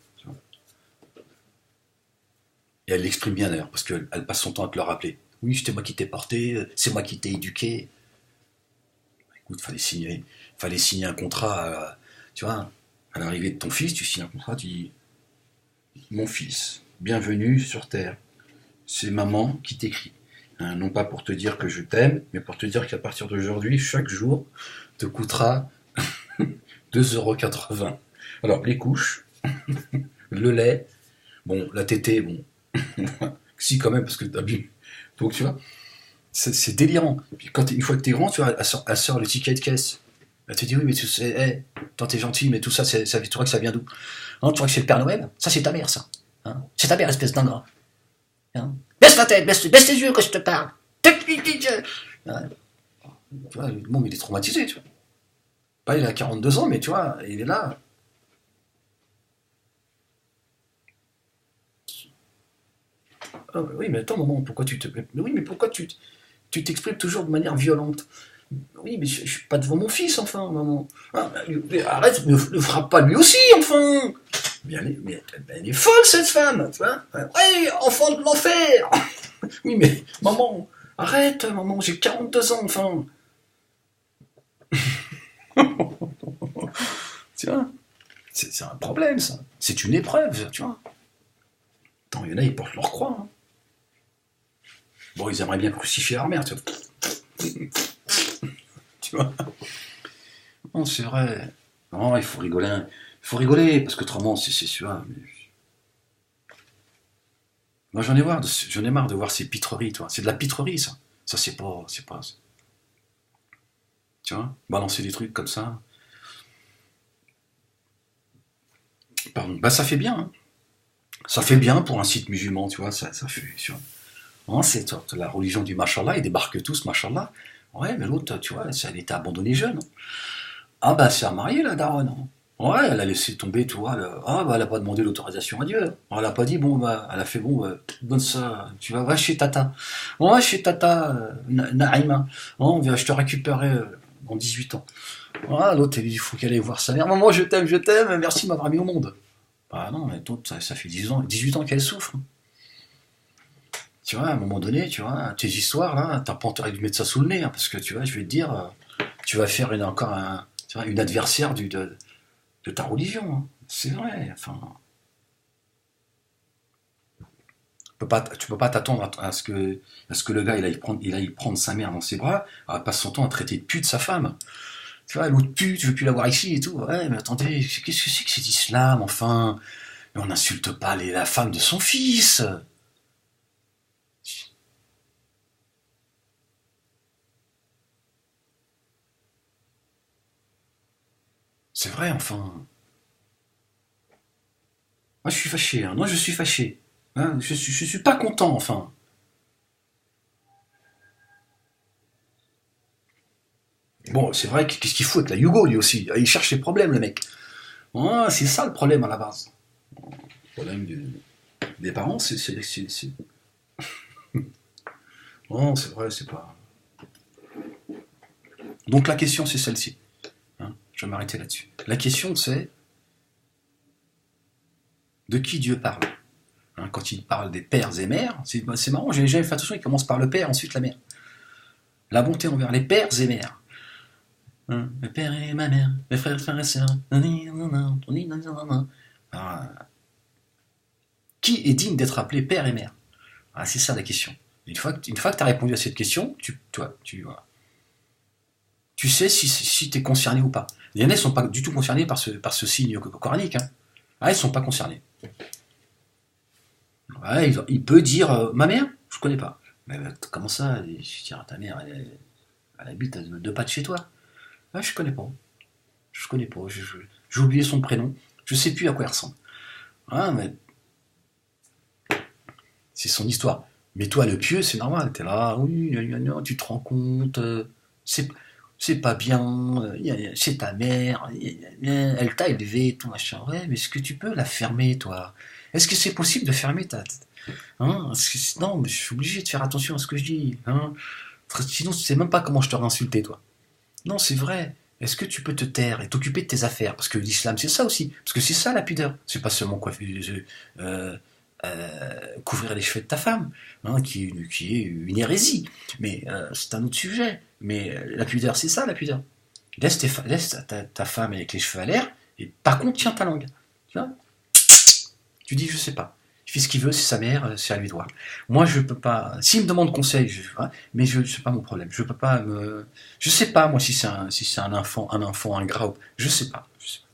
Et elle l'exprime bien d'ailleurs, parce qu'elle passe son temps à te le rappeler. Oui, c'était moi qui t'ai porté, c'est moi qui t'ai éduqué. Écoute, fallait signer un contrat, tu vois, à l'arrivée de ton fils, tu signes un contrat, tu dis, mon fils, bienvenue sur Terre. C'est maman qui t'écrit. Hein, non pas pour te dire que je t'aime, mais pour te dire qu'à partir d'aujourd'hui, chaque jour te coûtera 2,80 €. Alors, les couches, le lait, bon, la tétée, bon, si quand même, parce que t'as bu. Donc, tu vois, c'est délirant. Puis une fois que t'es grand, tu vois, elle sort le ticket de caisse. Elle te dit, oui, mais tu sais, hey, toi t'es gentil, mais tout ça, tu vois que ça vient d'où? Hein, tu vois que c'est le Père Noël? Ça, c'est ta mère, ça. Hein, c'est ta mère, espèce d'ingrat. Hein, baisse la tête, baisse tes yeux quand je te parle. Ouais, tu vois, le monde, il est traumatisé, tu vois. Pas, il a 42 ans, mais tu vois, il est là. Ah, oui, mais attends, maman, pourquoi tu te. Mais oui, mais pourquoi tu t'exprimes toujours de manière violente? Oui, mais je suis pas devant mon fils, enfin, maman. Ah, mais arrête, ne frappe pas lui aussi, enfin. Mais elle est folle, cette femme, tu vois. Ouais, enfant de l'enfer. Oui, mais maman, arrête, maman, j'ai 42 ans, enfin. Tu vois, c'est un problème, ça. C'est une épreuve, tu vois. Attends, il y en a, ils portent leur croix, hein. Bon, ils aimeraient bien crucifier leur mère, tu vois. Tu vois. Non, c'est vrai. Non, il faut rigoler. Il faut rigoler, parce qu'autrement, c'est sûr. Mais... Moi, j'en ai marre de voir ces pitreries, toi. C'est de la pitrerie, ça. Ça, c'est pas. Tu vois, balancer des trucs comme ça. Pardon. Bah, ça fait bien, hein. Ça fait bien pour un site musulman, tu vois. Ça fait. Tu vois. Non, c'est la religion du machallah, ils débarquent tous, machallah. Ouais, mais l'autre, tu vois, elle était abandonnée jeune. Ah, bah, c'est à marier, la daronne, hein. Ouais, elle a laissé tomber, tu vois. Ah, bah, elle a pas demandé l'autorisation à Dieu. Elle a pas dit, bon, bah, elle a fait, bon, donne ça, tu vas, va chez Tata. Ouais, chez Tata, Naïma. Oh, je te récupérerai dans 18 ans. Ah, l'autre, il faut qu'elle aille voir sa mère. Maman, je t'aime, merci de m'avoir mis au monde. Bah non, mais toi, ça fait 18 ans qu'elle souffre. Tu vois, à un moment donné, tu vois, tes histoires, là, t'as pas intérêt de lui mettre ça sous le nez, hein, parce que, tu vois, je vais te dire, tu vas faire encore tu vois, une adversaire de ta religion, hein. C'est vrai, enfin... Tu peux pas t'attendre à ce que le gars il aille prendre sa mère dans ses bras, passe son temps à traiter de pute sa femme. Tu vois, l'autre pute, tu veux plus la voir ici et tout. Ouais, mais attendez, qu'est-ce que c'est que cet islam, enfin? Mais on n'insulte pas la femme de son fils. C'est vrai, enfin. Moi, je suis fâché, hein. Moi, je suis fâché. Hein, je suis pas content, enfin. Bon, c'est vrai, qu'est-ce qu'il fout avec la Yugo, lui aussi? Il cherche les problèmes, le mec. Ah, c'est ça le problème à la base. Le problème des parents, non, c'est vrai, c'est pas... Donc la question, c'est celle-ci. Hein, je vais m'arrêter là-dessus. La question, c'est de qui Dieu parle. Hein, quand il parle des pères et mères, c'est marrant, j'ai jamais fait attention, il commence par le père, ensuite la mère. La bonté envers les pères et mères. Hein, mes pères et ma mère, mes frères et sœurs. Alors, qui est digne d'être appelé père et mère? Ah, c'est ça la question. Une fois que tu as répondu à cette question, tu sais si tu es concerné ou pas. Les ne sont pas du tout concernés par ce signe coranique. Hein. Ah, ils sont pas concernés. Ouais, il peut dire ma mère, je connais pas. Mais comment ça? Je dirais ta mère, elle habite à 2 pas de chez toi. Ah, je connais pas. Je connais pas. J'ai oublié son prénom. Je sais plus à quoi elle ressemble. Ah, mais c'est son histoire. Mais toi, le pieux, c'est normal. T'es là, oui, tu te rends compte, c'est c'est pas bien, c'est ta mère, elle t'a élevé, tout machin. Ouais, mais est-ce que tu peux la fermer, toi? Est-ce que c'est possible de fermer ta... Hein? Non, mais je suis obligé de faire attention à ce que je dis. Hein? Sinon, tu sais même pas comment je t'aurais insulté, toi. Non, c'est vrai. Est-ce que tu peux te taire et t'occuper de tes affaires? Parce que l'islam, c'est ça aussi. Parce que c'est ça la pudeur. C'est pas seulement euh, couvrir les cheveux de ta femme, hein, qui est une hérésie. Mais c'est un autre sujet. Mais la pudeur, c'est ça la pudeur. Laisse ta femme avec les cheveux à l'air, et par contre, tiens ta langue. Tu vois, tu dis, je sais pas. Il fait ce qu'il veut, c'est sa mère, c'est à lui de voir. Moi, je peux pas. S'il me demande conseil, hein, mais c'est pas mon problème. Je peux pas me. Je sais pas, moi, si c'est un enfant ingrat. Je sais pas. Je sais pas.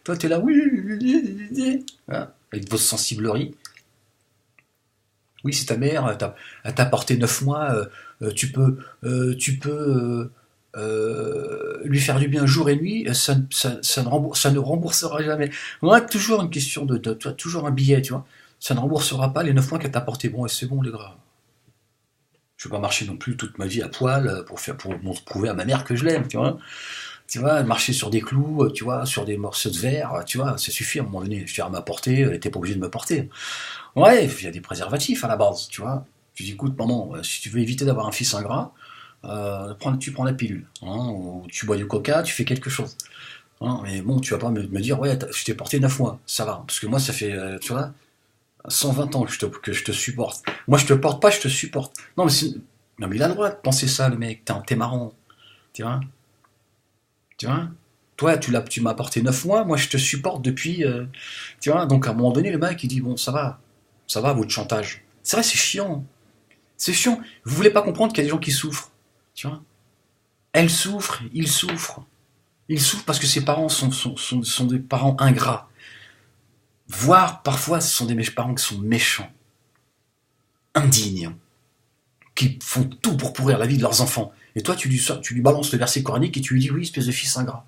Toi, t'es là, oui, hein, avec vos sensibleries. Oui, c'est ta mère, elle t'a porté 9 mois, tu peux lui faire du bien jour et nuit, ça ne remboursera jamais. Moi, toujours une question toi, toujours un billet, tu vois. Ça ne remboursera pas les 9 mois qu'elle t'a porté. Bon, et c'est bon, les gars. Je vais pas marcher non plus toute ma vie à poil pour prouver à ma mère que je l'aime, tu vois. Tu vois, marcher sur des clous, tu vois, sur des morceaux de verre, tu vois, ça suffit à un moment donné. Je dirais, elle m'a porté, elle était pas obligée de me porter. Ouais, il y a des préservatifs à la base, tu vois. Tu dis, écoute, maman, si tu veux éviter d'avoir un fils ingrat, tu prends la pilule. Hein, ou tu bois du coca, tu fais quelque chose. Hein, mais bon, tu vas pas me dire, ouais, je t'ai porté 9 mois, ça va. Parce que moi, ça fait, tu vois, 120 ans que je te supporte. Moi, je te porte pas, je te supporte. Non, mais il a le droit de penser ça, le mec. T'es marrant. Tu vois, tu vois. Toi, tu m'as porté 9 mois, moi, je te supporte depuis. Tu vois, donc à un moment donné, le mec, il dit, bon, ça va, votre chantage. C'est vrai, c'est chiant. C'est chiant. Vous voulez pas comprendre qu'il y a des gens qui souffrent. Tu vois. Elle souffre, il souffre. Il souffre parce que ses parents sont des parents ingrats. Voire, parfois, ce sont des parents qui sont méchants, indignes, qui font tout pour pourrir la vie de leurs enfants. Et toi, tu lui balances le verset coranique et tu lui dis, oui, espèce de fils ingrat.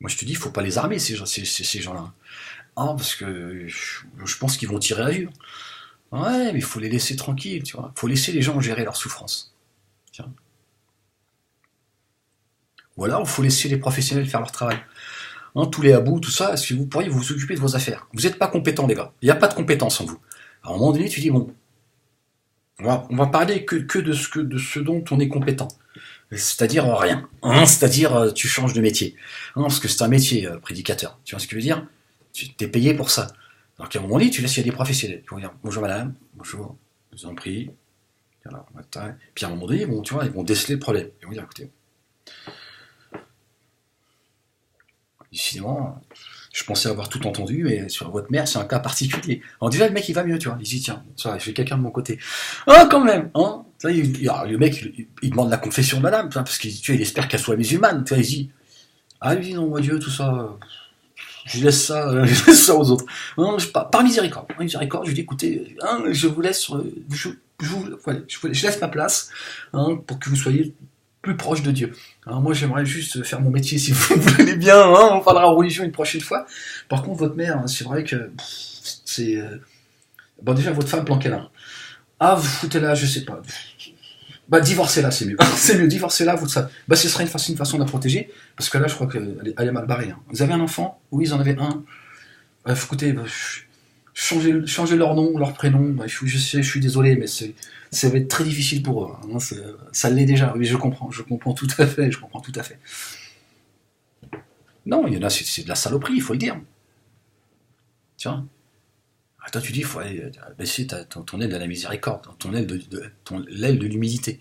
Moi, je te dis, il faut pas les armer, ces gens-là. Ah, parce que je pense qu'ils vont tirer à vue. Ouais, mais il faut les laisser tranquilles, tu vois. Il faut laisser les gens gérer leur souffrance. Tiens. Ou alors, il faut laisser les professionnels faire leur travail. Hein, tous les habous, tout ça, est-ce que vous pourriez vous occuper de vos affaires? Vous n'êtes pas compétents, les gars. Il n'y a pas de compétence en vous. À un moment donné, tu dis, bon, on va parler que de ce dont on est compétent. C'est-à-dire rien. Hein, c'est-à-dire, tu changes de métier. Hein, parce que c'est un métier, prédicateur. Tu vois ce que je veux dire? Tu t'es payé pour ça. Donc à un moment donné, tu laisses, il y a des professionnels. Tu vas dire, bonjour madame, bonjour, je vous en prie. Alors, puis à un moment donné, bon, tu vois, ils vont déceler le problème. Ils vont dire, écoutez, Décidément, je pensais avoir tout entendu, mais sur votre mère, c'est un cas particulier. Alors déjà, le mec, il va mieux, tu vois. Il se dit, tiens, ça va, j'ai quelqu'un de mon côté. Ah, quand même, hein. Ça, le mec, il demande la confession de madame, tu vois, parce qu'il tu vois, il espère qu'elle soit musulmane. Tu vois, il dit, ah, lui, non, moi, Dieu, tout ça, je laisse ça, je laisse ça aux autres. Non, par miséricorde. Par miséricorde, je lui dis, écoutez, hein, je vous laisse, voilà, je laisse ma place, hein, pour que vous soyez plus proche de Dieu. Alors moi, j'aimerais juste faire mon métier, si vous voulez bien, hein, on parlera en religion une prochaine fois. Par contre, votre mère, hein, c'est vrai que c'est... Bon, déjà, votre femme, planquez-la. Ah, vous foutez-la, je sais pas. Bah, divorcez-la, c'est mieux. C'est mieux, divorcez-la, vous ça. Bah, ce serait une façon de la protéger, parce que là, je crois qu'elle est mal barrée. Hein. Vous avez un enfant? Oui, ils en avaient un. Écoutez, changer leur nom, leur prénom. Bah, je sais, je suis désolé, mais ça va être très difficile pour eux. Hein. Ça l'est déjà. Oui, je comprends tout à fait, je comprends tout à fait. Non, il y en a, c'est de la saloperie, il faut le dire. Tiens. Ah, toi, tu dis, il faut aller baisser ton aile de la miséricorde, l'aile de l'humilité.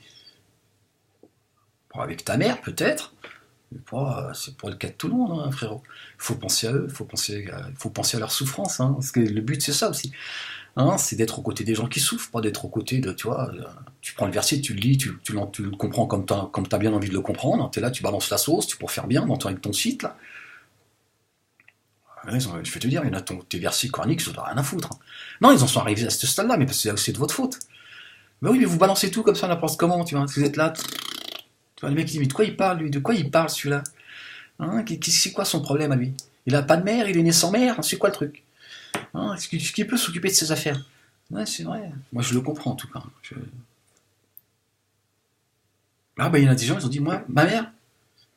Bon, avec ta mère, peut-être, mais c'est pour le cas de tout le monde, hein, frérot. Il faut penser à eux, faut penser à leur souffrance, hein, parce que le but, c'est ça aussi. Hein, c'est d'être aux côtés des gens qui souffrent, pas d'être aux côtés de, tu vois, tu prends le verset, tu le lis, tu le comprends comme t'as bien envie de le comprendre, t'es là, tu balances la sauce, tu peux faire bien avec ton site, là. Ouais, je vais te dire, il y en a tes versets coraniques, ça doit rien à foutre. Hein. Non, ils en sont arrivés à ce stade-là, mais parce que c'est de votre faute. Bah oui, mais vous balancez tout comme ça, n'importe comment, tu vois, vous êtes là, tu vois, le mec il dit, mais de quoi il parle, lui, de quoi il parle, celui-là, hein, c'est quoi son problème à lui? Il a pas de mère, il est né sans mère, c'est quoi le truc? Hein, est-ce qu'il peut s'occuper de ses affaires? Ouais, c'est vrai. Moi, je le comprends, en tout cas. Ah, bah, il y en a des gens, ils ont dit, moi, ma mère,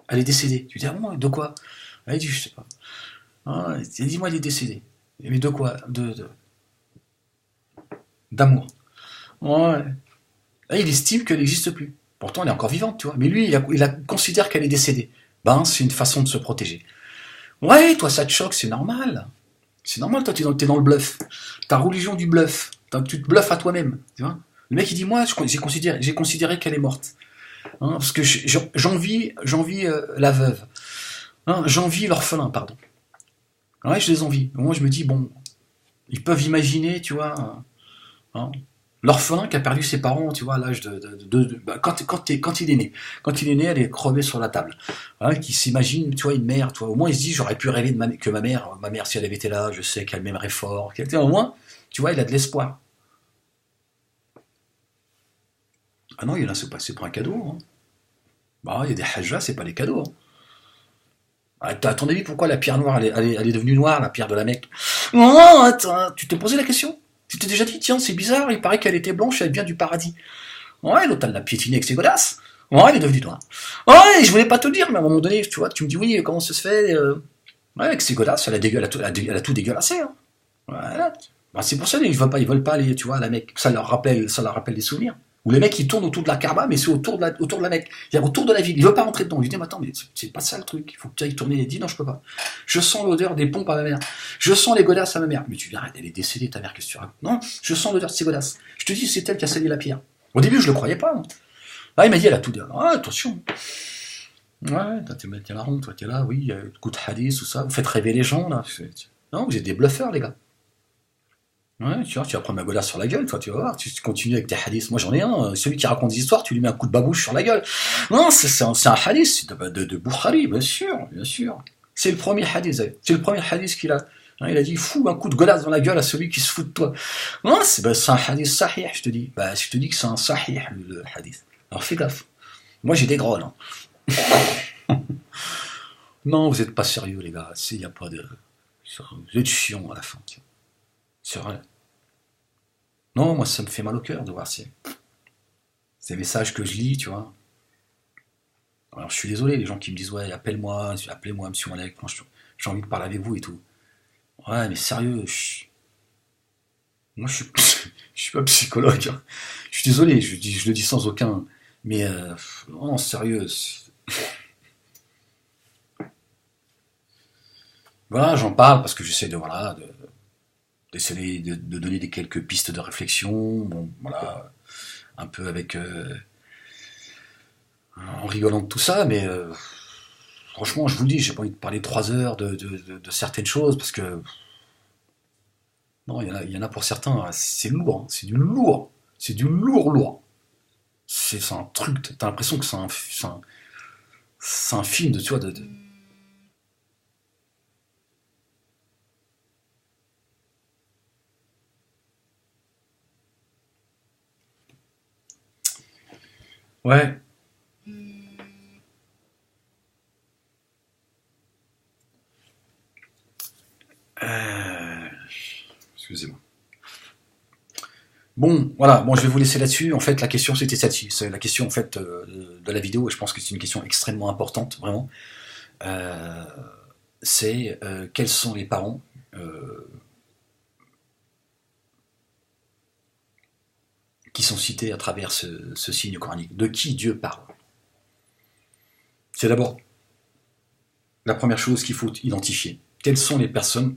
elle est décédée. Tu dis, ah bon, de quoi? Elle dit, je sais pas. Ah, elle dit, moi, elle est décédée. Mais de quoi? D'amour. Ouais. Là, il estime qu'elle n'existe plus. Pourtant, elle est encore vivante, tu vois. Mais lui, considère qu'elle est décédée. Ben, c'est une façon de se protéger. Ouais, toi, ça te choque, c'est normal. C'est normal, toi, t'es dans le bluff. Ta religion du bluff. Tu te bluffes à toi-même, tu vois. Le mec, il dit, moi, j'ai considéré qu'elle est morte. Hein, parce que j'envie la veuve. Hein, j'envie l'orphelin, pardon. Ouais, je les envie. Moi, je me dis, bon, ils peuvent imaginer, tu vois, hein, l'orphelin qui a perdu ses parents, tu vois, à l'âge bah, quand il est né. Quand il est né, elle est crevée sur la table. Hein, qui s'imagine, tu vois, une mère, tu vois, au moins il se dit, j'aurais pu rêver que ma mère, si elle avait été là, je sais qu'elle m'aimerait fort. Au moins, tu vois, il a de l'espoir. Ah non, il y en a, c'est pas un cadeau. Hein. Bah, il y a des hajjas, c'est pas des cadeaux. Hein. Ah, à ton avis, pourquoi la pierre noire, elle est devenue noire, la pierre de la Mecque? Non, attends, tu t'es posé la question? Tu t'es déjà dit, tiens, c'est bizarre, il paraît qu'elle était blanche, elle vient du paradis. Ouais, l'autre, elle l'a piétinée avec ses godasses. Ouais, elle est devenue noire. Ouais, je voulais pas te le dire, mais à un moment donné, tu vois, tu me dis, oui, comment ça se fait Ouais, avec ses godasses, elle a tout dégueulassé. Hein. Voilà. Bah, c'est pour ça qu'ils veulent pas aller, tu vois, à la Mecque. Ça leur rappelle des souvenirs. Où les mecs ils tournent autour de la Kaaba, mais c'est autour de la Mecque. C'est-à-dire autour de la ville. Ils veulent pas rentrer dedans. Ils disent, mais attends, mais c'est pas ça le truc. Il faut que tu ailles tourner. Il dit, non, je peux pas. Je sens l'odeur des pompes à ma mère. Je sens les godasses à ma mère. Mais tu dis, arrête, elle est décédée, ta mère, qu'est-ce que tu racontes? Non, je sens l'odeur de ces godasses. Je te dis, c'est elle qui a scellé la pierre. Au début, je le croyais pas. Hein. Ah, il m'a dit, elle a tout dit. Ah, attention. Ouais, t'es marrant, toi, t'es là, oui, coup de hadith, tout ça. Vous faites rêver les gens, là. Non, vous êtes des bluffeurs, les gars. Ouais, tu vois, tu vas prendre ma godasse sur la gueule, toi, tu vas voir, tu continues avec tes hadiths. Moi, j'en ai un, celui qui raconte des histoires, tu lui mets un coup de babouche sur la gueule. Non, c'est un hadith de Bukhari, bien sûr, bien sûr. C'est le premier hadith, c'est le premier hadith qu'il a. Hein, il a dit, fous un coup de godasse dans la gueule à celui qui se fout de toi. Non, c'est un hadith sahih, je te dis. Bah, je te dis que c'est un sahih, le hadith. Alors, fais gaffe. Moi, j'ai des grolles. Hein. Non, vous êtes pas sérieux, les gars. Il n'y a pas de... Vous êtes chiant à la fin, tiens. C'est vrai. Non, moi, ça me fait mal au cœur de voir ces messages que je lis, tu vois. Alors, je suis désolé, les gens qui me disent, ouais, appelez-moi, monsieur Malek, j'ai envie de parler avec vous et tout. Ouais, mais sérieux, moi, je suis pas psychologue. Hein. Je suis désolé, je le dis sans aucun... Mais, non, sérieux... Voilà, j'en parle parce que j'essaie d'essayer de donner quelques pistes de réflexion, bon, voilà, un peu en rigolant de tout ça, mais franchement, je vous le dis, j'ai pas envie de parler 3 heures de certaines choses, parce que, non, il y en a pour certains, c'est lourd, hein, c'est du lourd. C'est du lourd, lourd. C'est un truc, t'as l'impression que c'est un film de, tu vois, Ouais. Euh, Excusez-moi. Bon, voilà, bon, je vais vous laisser là-dessus. En fait, la question, c'était celle-ci. C'est la question, en fait, de la vidéo, et je pense que c'est une question extrêmement importante, vraiment. Euh, c'est quels sont les parents euh, qui sont cités à travers ce signe coranique. De qui Dieu parle? C'est d'abord la première chose qu'il faut identifier. Quelles sont les personnes,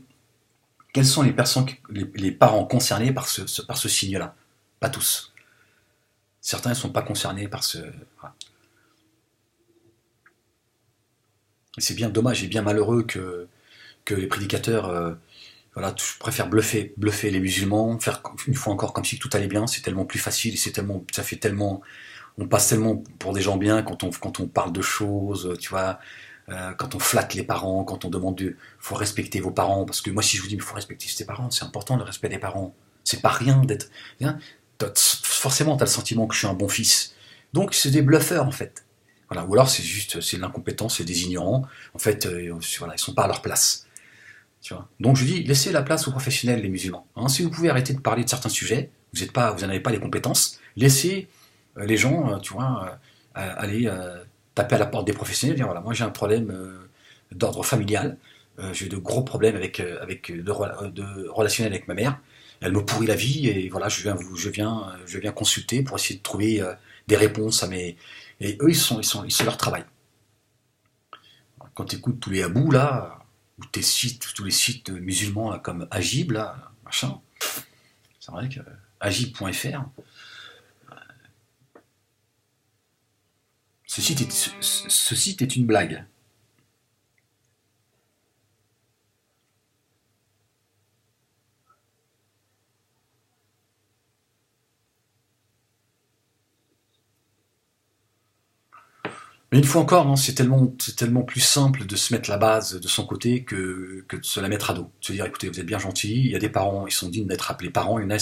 les parents concernés par ce signe-là? Pas tous. Certains ne sont pas concernés par ce. Voilà. C'est bien dommage et bien malheureux que les prédicateurs voilà, préfèrent bluffer les musulmans, faire une fois encore comme si tout allait bien. C'est tellement plus facile, ça fait tellement, on passe tellement pour des gens bien quand on parle de choses, tu vois, quand on flatte les parents, quand on demande faut respecter vos parents, parce que moi si je vous dis il faut respecter ses parents, c'est important le respect des parents. C'est pas rien d'être, hein, forcément t'as le sentiment que je suis un bon fils. Donc c'est des bluffeurs en fait. Voilà. Ou alors c'est de l'incompétence, c'est des ignorants. En fait, voilà, ils sont pas à leur place. Tu vois. Donc je dis, laissez la place aux professionnels, les musulmans. Hein, si vous pouvez arrêter de parler de certains sujets, vous n'en avez pas les compétences, laissez les gens, tu vois, aller taper à la porte des professionnels, dire voilà, moi j'ai un problème d'ordre familial, j'ai de gros problèmes de relationnel avec ma mère, elle me pourrit la vie et voilà, je viens consulter pour essayer de trouver des réponses à mes. Et eux, c'est leur travail. Quand tu écoutes tous les abous là, ou tous les sites musulmans là, comme Agib là, machin, c'est vrai que agib.fr, ce site est une blague. Mais une fois encore, hein, c'est tellement plus simple de se mettre la base de son côté que de se la mettre à dos. De se dire, écoutez, vous êtes bien gentil, il y a des parents, ils sont dignes d'être appelés parents, il y en a,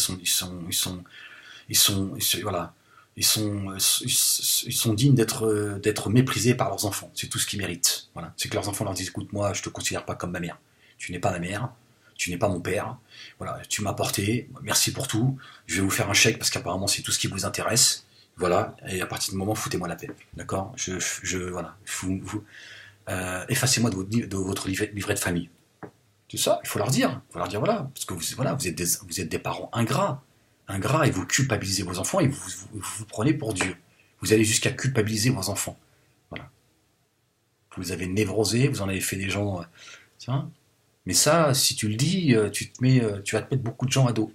voilà, ils sont dignes d'être méprisés par leurs enfants. C'est tout ce qu'ils méritent. Voilà. C'est que leurs enfants leur disent, écoute, moi, je te considère pas comme ma mère. Tu n'es pas ma mère, tu n'es pas mon père. Voilà, tu m'as porté, merci pour tout. Je vais vous faire un chèque parce qu'apparemment c'est tout ce qui vous intéresse. Voilà, et à partir du moment, foutez-moi la paix. D'accord. Voilà. Effacez-moi de votre livret de famille. C'est ça, il faut leur dire. Il faut leur dire, voilà, parce que voilà, vous êtes des parents ingrats. Ingrats, et vous culpabilisez vos enfants et vous prenez pour Dieu. Vous allez jusqu'à culpabiliser vos enfants. Voilà. Vous les avez névrosés, vous en avez fait des gens. Tiens. Mais ça, si tu le dis, tu vas te mettre beaucoup de gens à dos.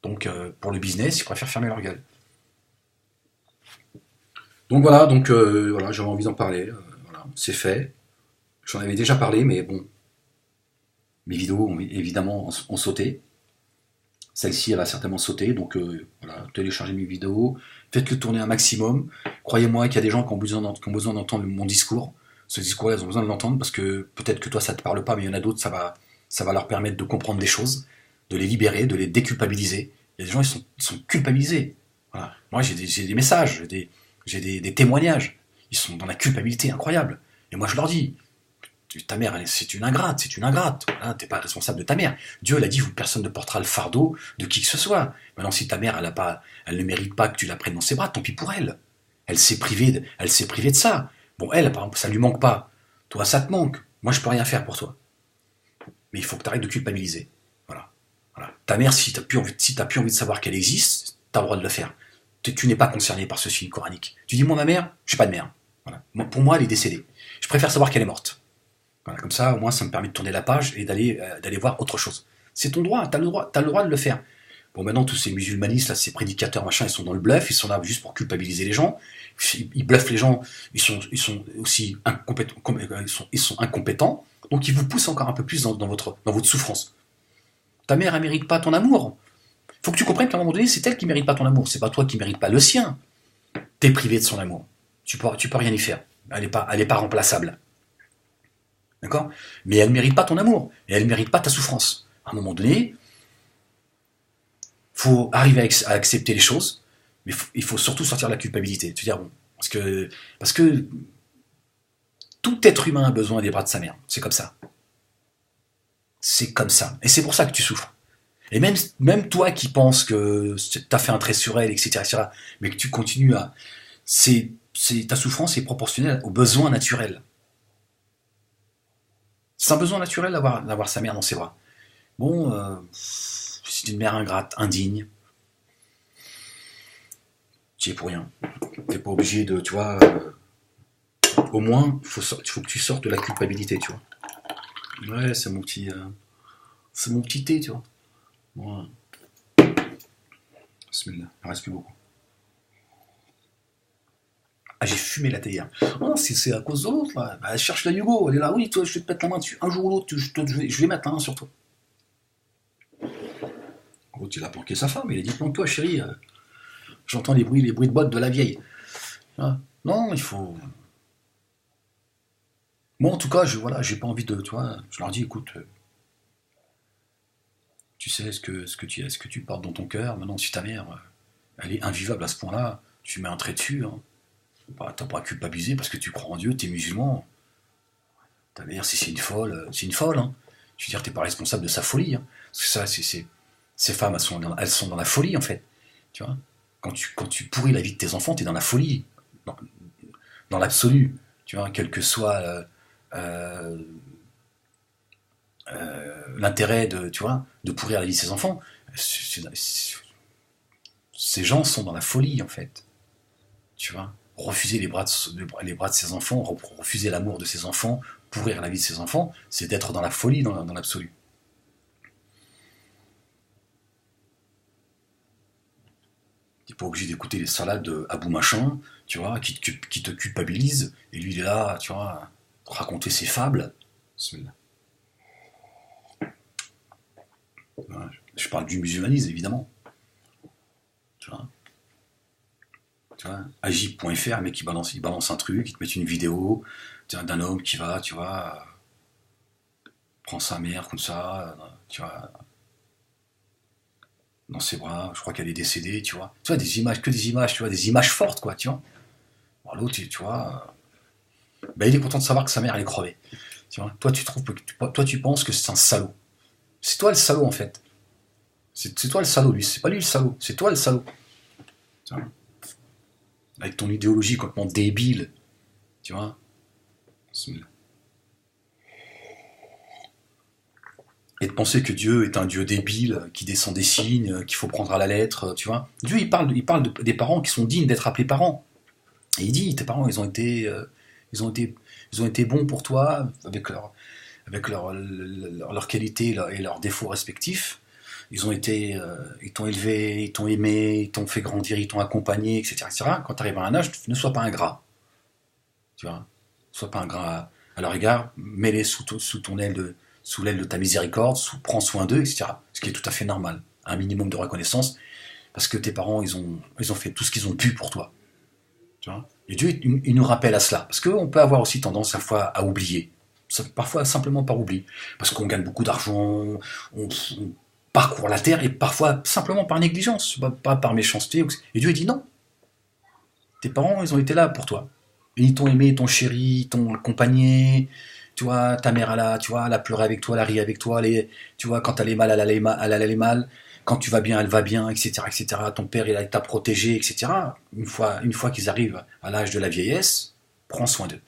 Donc, pour le business, ils préfèrent fermer leur gueule. Donc voilà, voilà, j'avais envie d'en parler. Voilà, c'est fait. J'en avais déjà parlé, mais bon, mes vidéos ont évidemment ont sauté. Celle-ci, elle va certainement sauter, donc voilà, téléchargez mes vidéos, faites-le tourner un maximum. Croyez-moi qu'il y a des gens qui ont besoin d'entendre mon discours. Ce discours-là, ils ont besoin de l'entendre parce que peut-être que toi, ça te parle pas, mais il y en a d'autres, ça va leur permettre de comprendre des choses, de les libérer, de les déculpabiliser. Il y a des gens, ils sont culpabilisés. Voilà. Moi, j'ai des messages, des témoignages. Ils sont dans la culpabilité incroyable. Et moi, je leur dis, ta mère, c'est une ingrate, c'est une ingrate. Voilà, t'es pas responsable de ta mère. Dieu l'a dit, personne ne portera le fardeau de qui que ce soit. Maintenant, si ta mère, elle ne mérite pas que tu la prennes dans ses bras, tant pis pour elle. Elle s'est privée de ça. Bon, elle, par exemple, ça lui manque pas. Toi, ça te manque. Moi, je peux rien faire pour toi. Mais il faut que tu arrêtes de culpabiliser. Voilà. Voilà. Ta mère, si t'as plus envie de savoir qu'elle existe, t'as le droit de le faire. Tu n'es pas concerné par ce signe coranique. Tu dis, moi, ma mère, je suis pas de mère. Voilà. Pour moi, elle est décédée. Je préfère savoir qu'elle est morte. Voilà, comme ça, au moins, ça me permet de tourner la page et d'aller voir autre chose. C'est ton droit, t'as le droit de le faire. Bon, maintenant, tous ces musulmanistes, là, ces prédicateurs, machin, ils sont dans le bluff, ils sont là juste pour culpabiliser les gens. Ils bluffent les gens, ils sont aussi incompétents, ils sont incompétents, donc ils vous poussent encore un peu plus dans votre souffrance. Ta mère, elle mérite pas ton amour. Faut que tu comprennes qu'à un moment donné, c'est elle qui mérite pas ton amour, c'est pas toi qui mérite pas le sien. T'es privé de son amour. Tu peux rien y faire. Elle est pas remplaçable. D'accord? Mais elle mérite pas ton amour, et elle mérite pas ta souffrance. À un moment donné, faut arriver à accepter les choses, mais il faut surtout sortir de la culpabilité. Tu veux dire, bon, parce que tout être humain a besoin des bras de sa mère. C'est comme ça. C'est comme ça. Et c'est pour ça que tu souffres. Et même toi qui penses que t'as fait un trait sur elle, etc., mais que tu continues à... ta souffrance est proportionnelle aux besoins naturels. C'est un besoin naturel d'avoir sa mère dans ses bras. Bon, c'est une mère ingrate, indigne. Tu y es pour rien. T'es pas obligé de, tu vois... au moins, il faut que tu sortes de la culpabilité, tu vois. Ouais, c'est mon petit thé, tu vois. Ouais. Bismillah, il ne reste plus beaucoup. Ah, j'ai fumé la thé hier. Oh, c'est à cause de l'autre, là. Bah, elle cherche la Hugo, elle est là, oui, toi, je vais te mettre la main dessus. Un jour ou l'autre, je vais mettre la main sur toi. L'autre, il a planqué sa femme, il a dit, planque-toi, chérie. J'entends les bruits de bottes de la vieille. Ah, non, il faut... Moi, en tout cas, j'ai pas envie de... Tu vois, je leur dis, écoute... tu sais ce que tu portes dans ton cœur. Maintenant, si ta mère, elle est invivable à ce point-là, tu mets un trait dessus. Hein. Bah, t'as pas à culpabiliser parce que tu crois en Dieu, t'es musulman. Ta mère, si c'est une folle, c'est une folle. Hein. Je veux dire, t'es pas responsable de sa folie. Hein. Parce que ça, ces femmes, elles sont dans la folie, en fait. Tu vois, quand tu pourris la vie de tes enfants, t'es dans la folie. Dans l'absolu. Tu vois, quel que soit l'intérêt de pourrir la vie de ses enfants. Ces gens sont dans la folie, en fait. Tu vois, refuser les bras de ses enfants, refuser l'amour de ses enfants, pourrir la vie de ses enfants, c'est d'être dans la folie, dans l'absolu. T'es pas obligé d'écouter les salades de Abou Machin, tu vois, qui te culpabilisent, et lui il est là, tu vois, raconter ses fables. Je parle du musulmanisme, évidemment. Tu vois, agib.fr, mec, il balance un truc, il te met une vidéo d'un homme qui va, tu vois, prend sa mère comme ça, tu vois, dans ses bras, je crois qu'elle est décédée, tu vois. Tu vois, des images, tu vois, des images fortes, quoi, tu vois. Bon, l'autre, tu vois, il est content de savoir que sa mère, elle est crevée. Tu vois, toi, tu penses que c'est un salaud. C'est toi le salaud, en fait. C'est toi le salaud, lui. C'est pas lui le salaud, c'est toi le salaud. Tu vois, avec ton idéologie complètement débile, tu vois. Et de penser que Dieu est un Dieu débile, qui descend des signes, qu'il faut prendre à la lettre, tu vois. Dieu, il parle des parents qui sont dignes d'être appelés parents. Et il dit, tes parents, ils ont été bons pour toi, avec leurs qualités et leurs défauts respectifs. Ils t'ont élevé, ils t'ont aimé, ils t'ont fait grandir, ils t'ont accompagné, etc., etc. Quand tu arrives à un âge, ne sois pas ingrat. Tu vois, ne sois pas ingrat à leur égard, mets-les sous l'aile de ta miséricorde, prends soin d'eux, etc. Ce qui est tout à fait normal. Un minimum de reconnaissance, parce que tes parents, ils ont fait tout ce qu'ils ont pu pour toi. Tu vois, et Dieu, il nous rappelle à cela. Parce qu'on peut avoir aussi tendance, à la fois, à oublier. Parfois, simplement par oubli. Parce qu'on gagne beaucoup d'argent, on parcourt la terre, et parfois, simplement par négligence, pas par méchanceté. Et Dieu, il dit non. Tes parents, ils ont été là pour toi. Ils t'ont aimé, ils t'ont chéri, ils t'ont accompagné. Tu vois, ta mère, elle a pleuré avec toi, elle a ri avec toi. Tu vois, quand elle allait mal. Quand tu vas bien, elle va bien, etc., etc. Ton père, il t'a protégé, etc. Une fois qu'ils arrivent à l'âge de la vieillesse, prends soin d'eux.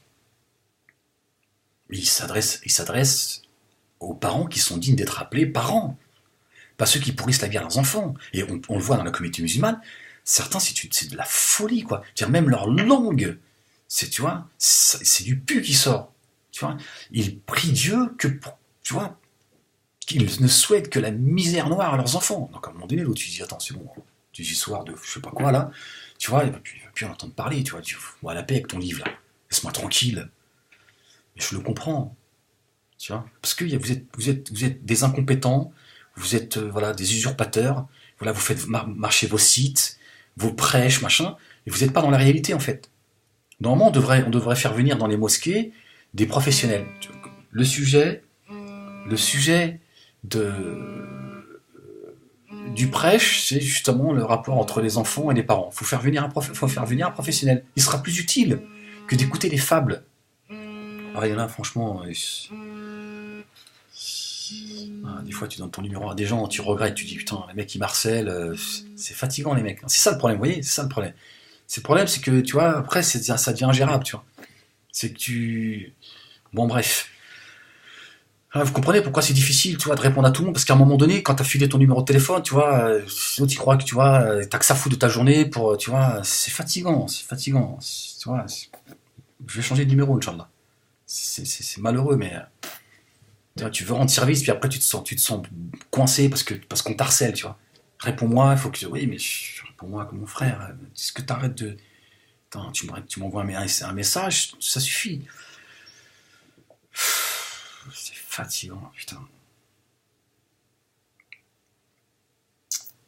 Il s'adresse aux parents qui sont dignes d'être appelés parents. Pas ceux qui pourrissent la vie à leurs enfants. Et on le voit dans la communauté musulmane, certains, c'est de la folie, quoi. C'est-à-dire, même leur langue, tu vois, c'est du pu qui sort. Tu vois, ils prient Dieu tu vois, qu'ils ne souhaitent que la misère noire à leurs enfants. Donc à un moment donné, l'autre, tu dis, attends, c'est bon, tu dis soir de je sais pas quoi, là, tu vois, il va plus en entendre parler, tu vois, moi, la paix avec ton livre, là, laisse-moi tranquille. Mais je le comprends, tu vois, parce que vous êtes des incompétents, vous êtes, voilà, des usurpateurs, voilà, vous faites marcher vos sites, vos prêches, machin, et vous n'êtes pas dans la réalité, en fait. Normalement, on devrait faire venir dans les mosquées des professionnels. Le sujet, le sujet du prêche, c'est justement le rapport entre les enfants et les parents. Faut faire venir un professionnel. Il sera plus utile que d'écouter les fables. Ah, il y en a, franchement, des fois tu donnes ton numéro à des gens, tu regrettes, tu dis putain, les mecs ils marcellent, c'est fatigant les mecs. C'est ça le problème, vous voyez, c'est ça le problème. Le problème, c'est que, tu vois, après, ça devient ingérable, tu vois. C'est que tu... Bon, bref. Ah, vous comprenez pourquoi c'est difficile, tu vois, de répondre à tout le monde, parce qu'à un moment donné, quand t'as filé ton numéro de téléphone, tu vois, sinon tu crois que, tu vois, t'as que ça foutre de ta journée pour, tu vois, c'est fatigant, tu vois. Je vais changer de numéro, Inch'Allah. C'est malheureux, mais... Tu vois, tu veux rendre service, puis après tu te sens coincé parce qu'on t'harcèle, tu vois. Réponds-moi, il faut que... Oui, mais réponds-moi comme mon frère. Est-ce que t'arrêtes de... Attends, tu m'envoies un message, ça suffit. C'est fatigant, putain.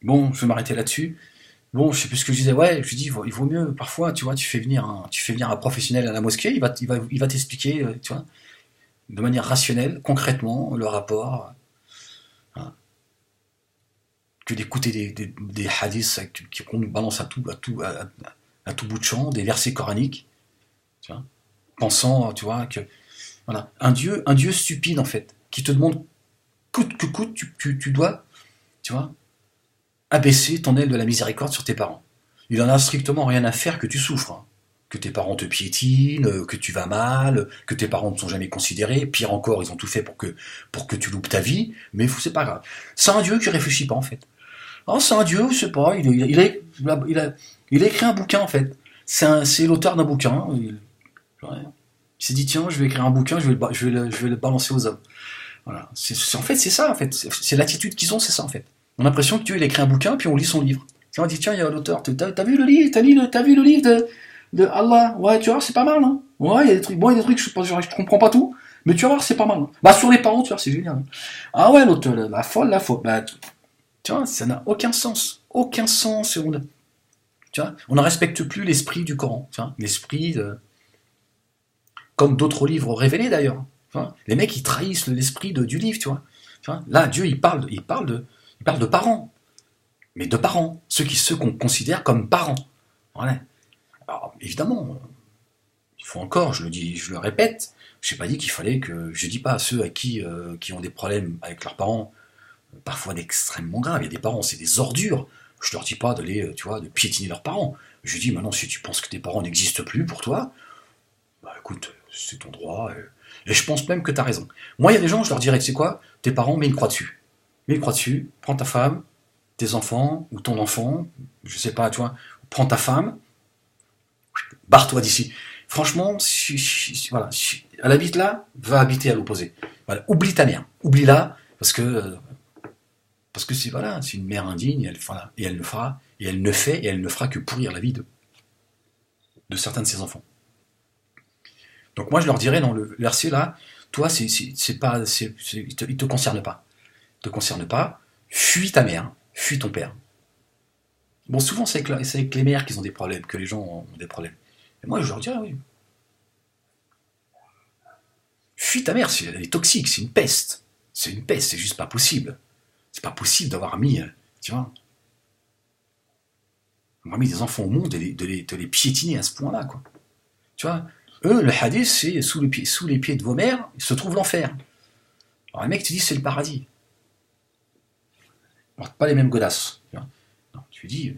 Bon, je vais m'arrêter là-dessus. Bon, je sais plus ce que je disais. Ouais, je dis, il vaut mieux, parfois, tu vois, tu fais venir un professionnel à la mosquée, il va t'expliquer, tu vois, de manière rationnelle, concrètement, le rapport, hein, que d'écouter des hadiths qu'on nous balance à tout bout de champ, des versets coraniques, tu vois, pensant, tu vois, que voilà, un Dieu stupide en fait, qui te demande coûte que coûte, tu dois, tu vois, abaisser ton aile de la miséricorde sur tes parents. Il en a strictement rien à faire que tu souffres, hein. Que tes parents te piétinent, que tu vas mal, que tes parents ne sont jamais considérés, pire encore, ils ont tout fait pour que tu loupes ta vie, mais c'est pas grave. C'est un Dieu qui réfléchit pas en fait. Oh, c'est un Dieu, je sais pas, il a écrit un bouquin en fait. C'est l'auteur d'un bouquin. Ouais. Il s'est dit tiens, je vais écrire un bouquin, je vais le balancer aux hommes. Voilà. En fait, c'est ça en fait. C'est l'attitude qu'ils ont, c'est ça en fait. On a l'impression que Dieu il a écrit un bouquin, puis on lit son livre. On dit tiens, il y a l'auteur. T'as vu le livre, t'as vu le livre de Allah. Ouais, tu vois, c'est pas mal. Hein. Ouais, il y a des trucs. Bon, il y a des trucs, je comprends pas tout, mais tu vas voir, c'est pas mal. Hein. Bah sur les parents, tu vois, c'est génial. Ah ouais, l'auteur, la folle. Bah, tu vois, ça n'a aucun sens. Aucun sens. Tu vois, on ne respecte plus l'esprit du Coran. Tu vois, l'esprit de... Comme d'autres livres révélés d'ailleurs. Tu vois, les mecs, ils trahissent l'esprit du livre, tu vois. Tu vois. Là, Dieu, il parle de parents. Mais de parents. Ceux qu'on considère comme parents. Voilà. Alors, évidemment, il faut encore, je le dis, je le répète, je n'ai pas dit qu'il fallait que... Je dis pas à ceux qui ont des problèmes avec leurs parents, parfois d'extrêmement graves. Il y a des parents, c'est des ordures. Je leur dis pas d'aller, tu vois, de piétiner leurs parents. Je dis maintenant, si tu penses que tes parents n'existent plus pour toi, bah écoute, c'est ton droit. Et je pense même que tu as raison. Moi, il y a des gens, je leur dirais, tu sais quoi, tes parents, mets une croix dessus. Mets une croix dessus, prends ta femme, tes enfants, ou ton enfant, je sais pas, tu vois, prends ta femme, barre-toi d'ici. Franchement, voilà, elle habite là, va habiter à l'opposé. Voilà, oublie ta mère, oublie-la, parce que c'est voilà, c'est une mère indigne, et elle ne fera, et elle ne fait, et elle ne fera que pourrir la vie de certains de ses enfants. Donc moi je leur dirais dans le verset là, toi il te concerne pas, il te concerne pas, fuis ta mère, fuis ton père. Bon souvent c'est avec les mères qu'ils ont des problèmes, que les gens ont des problèmes. Et moi je leur dirais oui, fuis ta mère, elle est toxique, c'est une peste, c'est juste pas possible. C'est pas possible d'avoir mis, tu vois, avoir mis des enfants au monde et de les piétiner à ce point-là, quoi. Tu vois, eux, le hadith, c'est sous les pieds de vos mères, il se trouve l'enfer. Alors les mecs te disent c'est le paradis. Alors, pas les mêmes godasses. Tu vois. Non, tu dis.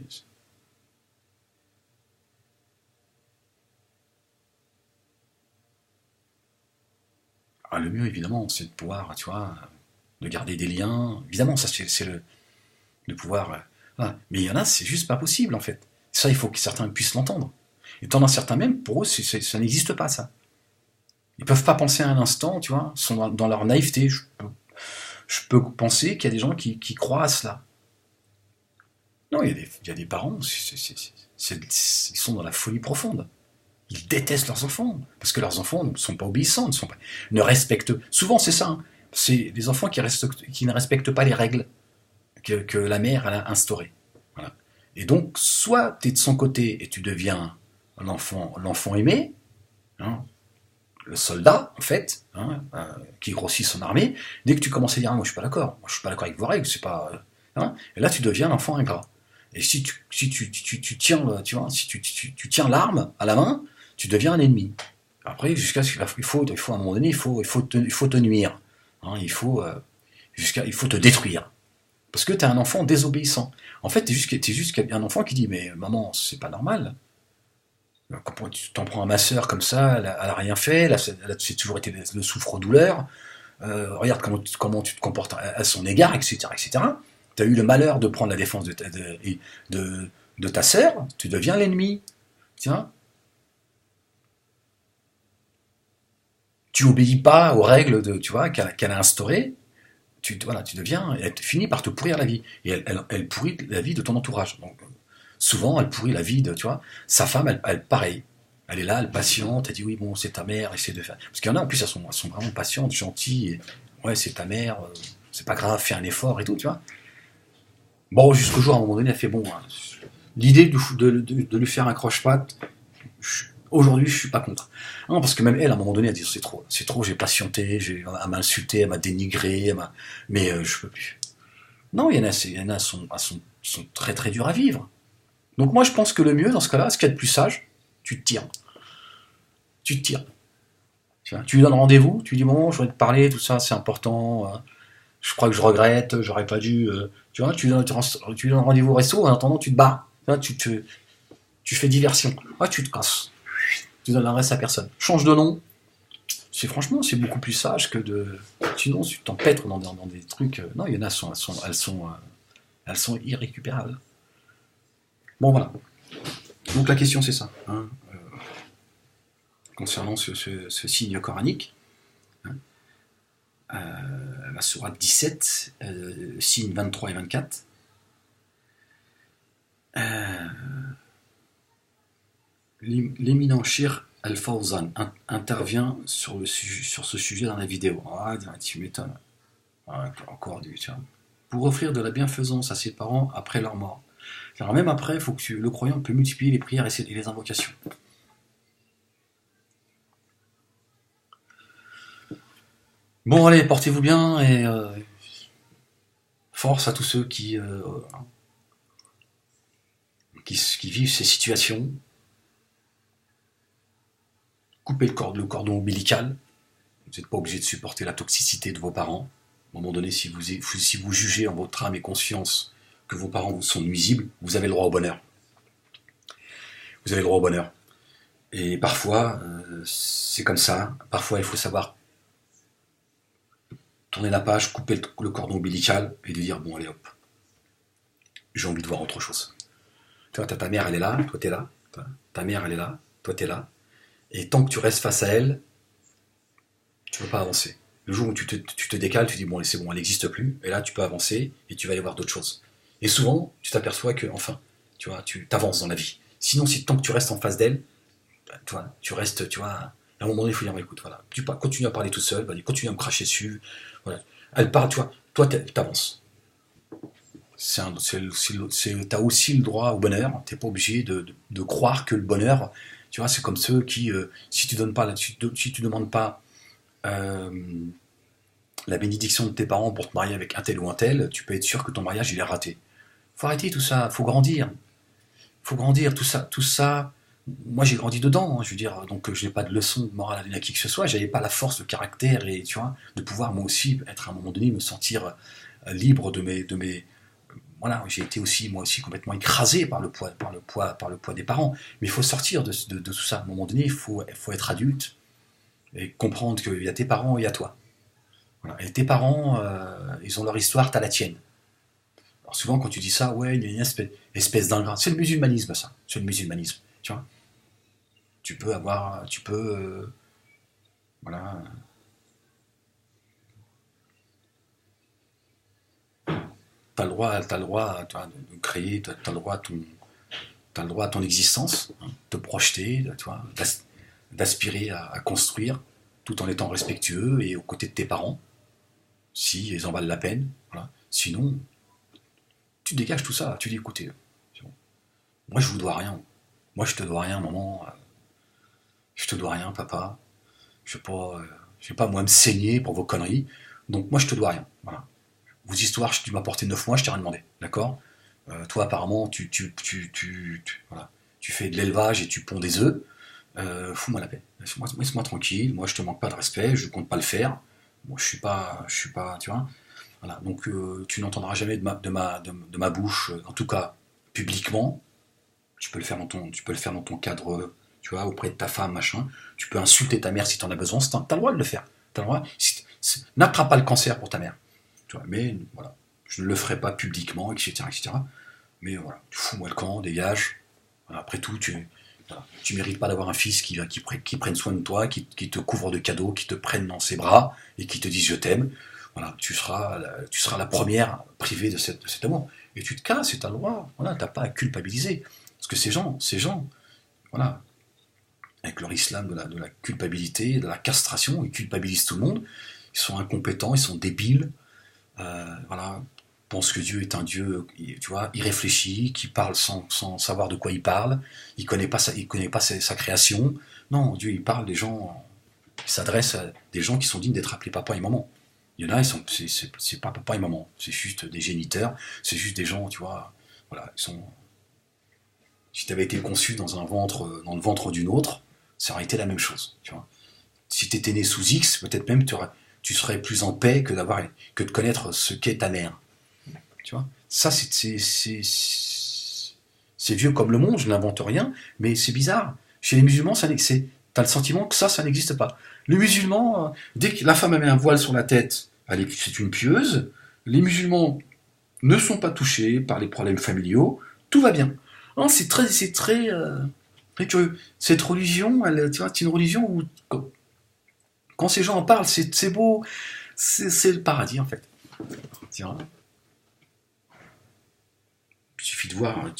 Alors, le mieux, évidemment, c'est de pouvoir, tu vois, de garder des liens. Évidemment, ça, c'est le pouvoir. Voilà. Mais il y en a, c'est juste pas possible, en fait. Ça, il faut que certains puissent l'entendre. Et t'en as certains même, pour eux, ça n'existe pas, ça. Ils peuvent pas penser à un instant, tu vois, ils sont dans leur naïveté. je peux penser qu'il y a des gens qui croient à cela. Non, il y a des parents, ils sont dans la folie profonde. Ils détestent leurs enfants, parce que leurs enfants ne sont pas obéissants, ne respectent... Souvent, c'est ça, hein. C'est les enfants qui ne respectent pas les règles que la mère elle a instaurées. Voilà. Et donc, soit tu es de son côté et tu deviens l'enfant aimé, hein, le soldat, en fait, hein, qui grossit son armée. Dès que tu commences à dire, ah, moi je suis pas d'accord, moi je suis pas d'accord avec vos règles, c'est pas... hein, et là, tu deviens l'enfant ingrat. Et si tu tiens, tu vois, si tu tiens l'arme à la main, tu deviens un ennemi. Après, jusqu'à ce qu'il faut à un moment donné, il faut te nuire. Hein, il faut te détruire. Parce que tu es un enfant désobéissant. En fait, t'es juste un enfant qui dit, mais maman, c'est pas normal. Quand tu t'en prends à ma sœur comme ça, elle a rien fait, c'est toujours été le souffre-douleur. Regarde comment tu te comportes à son égard, etc., etc. Tu as eu le malheur de prendre la défense de ta sœur, tu deviens l'ennemi. Tiens, tu obéis pas aux règles qu'elle a instaurées, tu deviens, elle finit par te pourrir la vie. Et elle pourrit la vie de ton entourage. Donc, souvent, elle pourrit la vie de, tu vois, sa femme, pareil. Elle est là, elle patiente, elle dit oui, bon, c'est ta mère, essaie de faire. Parce qu'il y en a, en plus, elles sont vraiment patientes, gentilles. Et, ouais, c'est ta mère, c'est pas grave, fais un effort et tout, tu vois. Bon, jusqu'au jour, à un moment donné, elle fait bon. Hein, l'idée de lui faire un croche-patte, aujourd'hui, je suis pas contre. Non, parce que même elle, à un moment donné, elle dit c'est trop, j'ai patienté, elle m'a insulté, elle m'a dénigré, mais je peux plus. Non, il y en a sont très très durs à vivre. Donc moi, je pense que le mieux, dans ce cas-là, ce qu'il y a de plus sage, tu te tires. Tu te tires. Tu lui donnes rendez-vous, tu lui dis bon, je voudrais te parler, tout ça, c'est important. Je crois que je regrette, j'aurais pas dû. Tu vois, tu lui donnes rendez-vous au resto, en attendant, tu te barres. Tu fais diversion. Ah, tu te casses. Tu donnes l'adresse à personne. Change de nom. Franchement, c'est beaucoup plus sage que de. Sinon, tu t'empêtres dans des trucs. Non, il y en a, elles sont irrécupérables. Bon, voilà. Donc la question, c'est ça. Hein, concernant ce signe coranique. Hein, la sourate 17, signes 23 et 24. L'éminent Shir Al-Fawzan intervient sur ce sujet dans la vidéo. Ah, tu m'étonnes. Ah, encore du tiens. Pour offrir de la bienfaisance à ses parents après leur mort. Alors même après, il faut que le croyant peut multiplier les prières et les invocations. Bon, allez, portez-vous bien et force à tous ceux qui vivent ces situations. Coupez le cordon ombilical. Vous n'êtes pas obligé de supporter la toxicité de vos parents. À un moment donné, si vous jugez en votre âme et conscience que vos parents vous sont nuisibles, vous avez le droit au bonheur. Vous avez le droit au bonheur. Et parfois, c'est comme ça. Parfois, il faut savoir tourner la page, couper le cordon ombilical et de dire bon, allez hop, j'ai envie de voir autre chose. Tu vois, ta mère, elle est là, toi, t'es là. Ta mère, elle est là, toi, t'es là. Et tant que tu restes face à elle, tu ne peux pas avancer. Le jour où tu te décales, tu dis bon, c'est bon, elle n'existe plus. Et là, tu peux avancer et tu vas aller voir d'autres choses. Et souvent, tu t'aperçois que, enfin, tu vois, tu t'avances dans la vie. Sinon, tant que tu restes en face d'elle, tu vois, tu restes, tu vois, à un moment donné, il faut dire, bah, écoute, voilà, tu continues à parler toute seule, continue à me cracher dessus, voilà. Elle parle, tu vois, toi, t'avances. T'as aussi le droit au bonheur, t'es pas obligé de croire que le bonheur, tu vois, c'est comme ceux qui, si tu demandes pas la bénédiction de tes parents pour te marier avec un tel ou un tel, tu peux être sûr que ton mariage, il est raté. Faut arrêter tout ça, faut grandir. Faut grandir, tout ça. Moi, j'ai grandi dedans, hein, je veux dire, donc je n'ai pas de leçon de morale à donner à qui que ce soit. J'avais pas la force de caractère et tu vois, de pouvoir moi aussi être à un moment donné me sentir libre de mes. Voilà, j'ai été aussi moi aussi complètement écrasé par le poids des parents. Mais il faut sortir de tout ça. À un moment donné, il faut être adulte et comprendre qu'il y a tes parents et il y a toi. Voilà. Et tes parents, ils ont leur histoire, t'as la tienne. Alors souvent, quand tu dis ça, ouais, il y a une espèce d'ingrat. C'est le musulmanisme, ça. C'est le musulmanisme. Tu vois, tu peux, voilà. t'as le droit tu vois, de créer, t'as le droit à t'as le droit à ton existence, hein, de te projeter, tu vois, d'aspirer à construire, tout en étant respectueux et aux côtés de tes parents, si ils en valent la peine. Voilà. Sinon, tu dégages tout ça, tu dis écoutez, moi je vous dois rien. Moi je te dois rien, maman. Je te dois rien, papa. Je vais pas moi me saigner pour vos conneries. Donc moi je te dois rien. Voilà. Vos histoires, tu m'as porté 9 mois, je t'ai rien demandé. D'accord. Toi apparemment voilà. Tu fais de l'élevage et tu ponds des œufs. Fous-moi la paix. Laisse-moi tranquille. Moi je te manque pas de respect, je compte pas le faire. Moi je suis pas, tu vois. Voilà. Donc tu n'entendras jamais de ma bouche, en tout cas publiquement. Tu peux le faire dans ton cadre, tu vois, auprès de ta femme, machin. Tu peux insulter ta mère si tu en as besoin. T'as le droit de le faire. T'as le droit. N'attrape pas le cancer pour ta mère. Tu vois, mais voilà, je ne le ferai pas publiquement, etc., etc. Mais voilà, fous-moi le camp, dégage. Voilà, après tout, voilà, tu mérites pas d'avoir un fils qui prenne soin de toi, qui te couvre de cadeaux, qui te prenne dans ses bras et qui te dise je t'aime. Voilà, tu seras la première privée de cet amour. Et tu te casses, c'est ta loi. Voilà, t'as pas à culpabiliser. Parce que ces gens, voilà, avec leur islam de la culpabilité, de la castration, ils culpabilisent tout le monde. Ils sont incompétents, ils sont débiles. Voilà, pense que Dieu est un Dieu, tu vois, irréfléchi, qui parle sans savoir de quoi il parle. Il connaît pas sa création. Non, Dieu, il parle des gens, il s'adresse à des gens qui sont dignes d'être appelés papa et maman. Il y en a, c'est pas papa et maman, c'est juste des géniteurs, c'est juste des gens, tu vois, voilà, ils sont. Si tu avais été conçu dans le ventre d'une autre, ça aurait été la même chose, tu vois. Si tu étais né sous X, peut-être même tu serais plus en paix que de connaître ce qu'est ta mère. Tu vois. Ça, c'est vieux comme le monde, je n'invente rien, mais c'est bizarre. Chez les musulmans, t'as le sentiment que ça n'existe pas. Les musulmans, dès que la femme avait un voile sur la tête, c'est une pieuse. Les musulmans ne sont pas touchés par les problèmes familiaux, tout va bien. Non, très curieux. Cette religion, tu vois, c'est une religion où quand ces gens en parlent, c'est beau, c'est le paradis en fait. Tu vois. Il suffit de voir,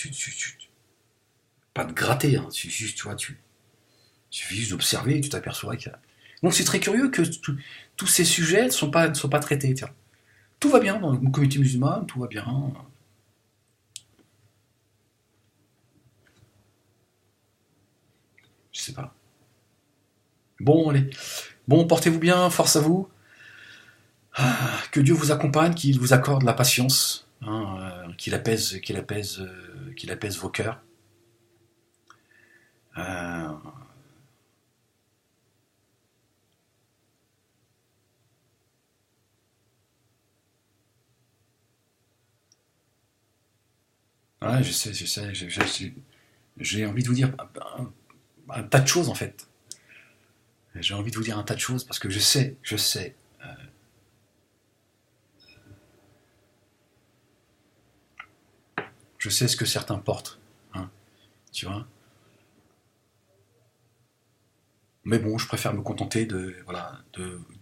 pas de gratter, hein, tu suffit juste d'observer et tu t'aperçois qu'il y a. Donc c'est très curieux que tous ces sujets ne sont pas traités. Tiens. Tout va bien dans le communauté musulmane, tout va bien. Je sais pas. Bon, allez. Bon, portez-vous bien, force à vous. Que Dieu vous accompagne, qu'il vous accorde la patience, hein, qu'il apaise vos cœurs. Ouais, je sais, j'ai envie de vous dire un tas de choses en fait. J'ai envie de vous dire un tas de choses parce que je sais ce que certains portent, hein, tu vois. Mais bon, je préfère me contenter de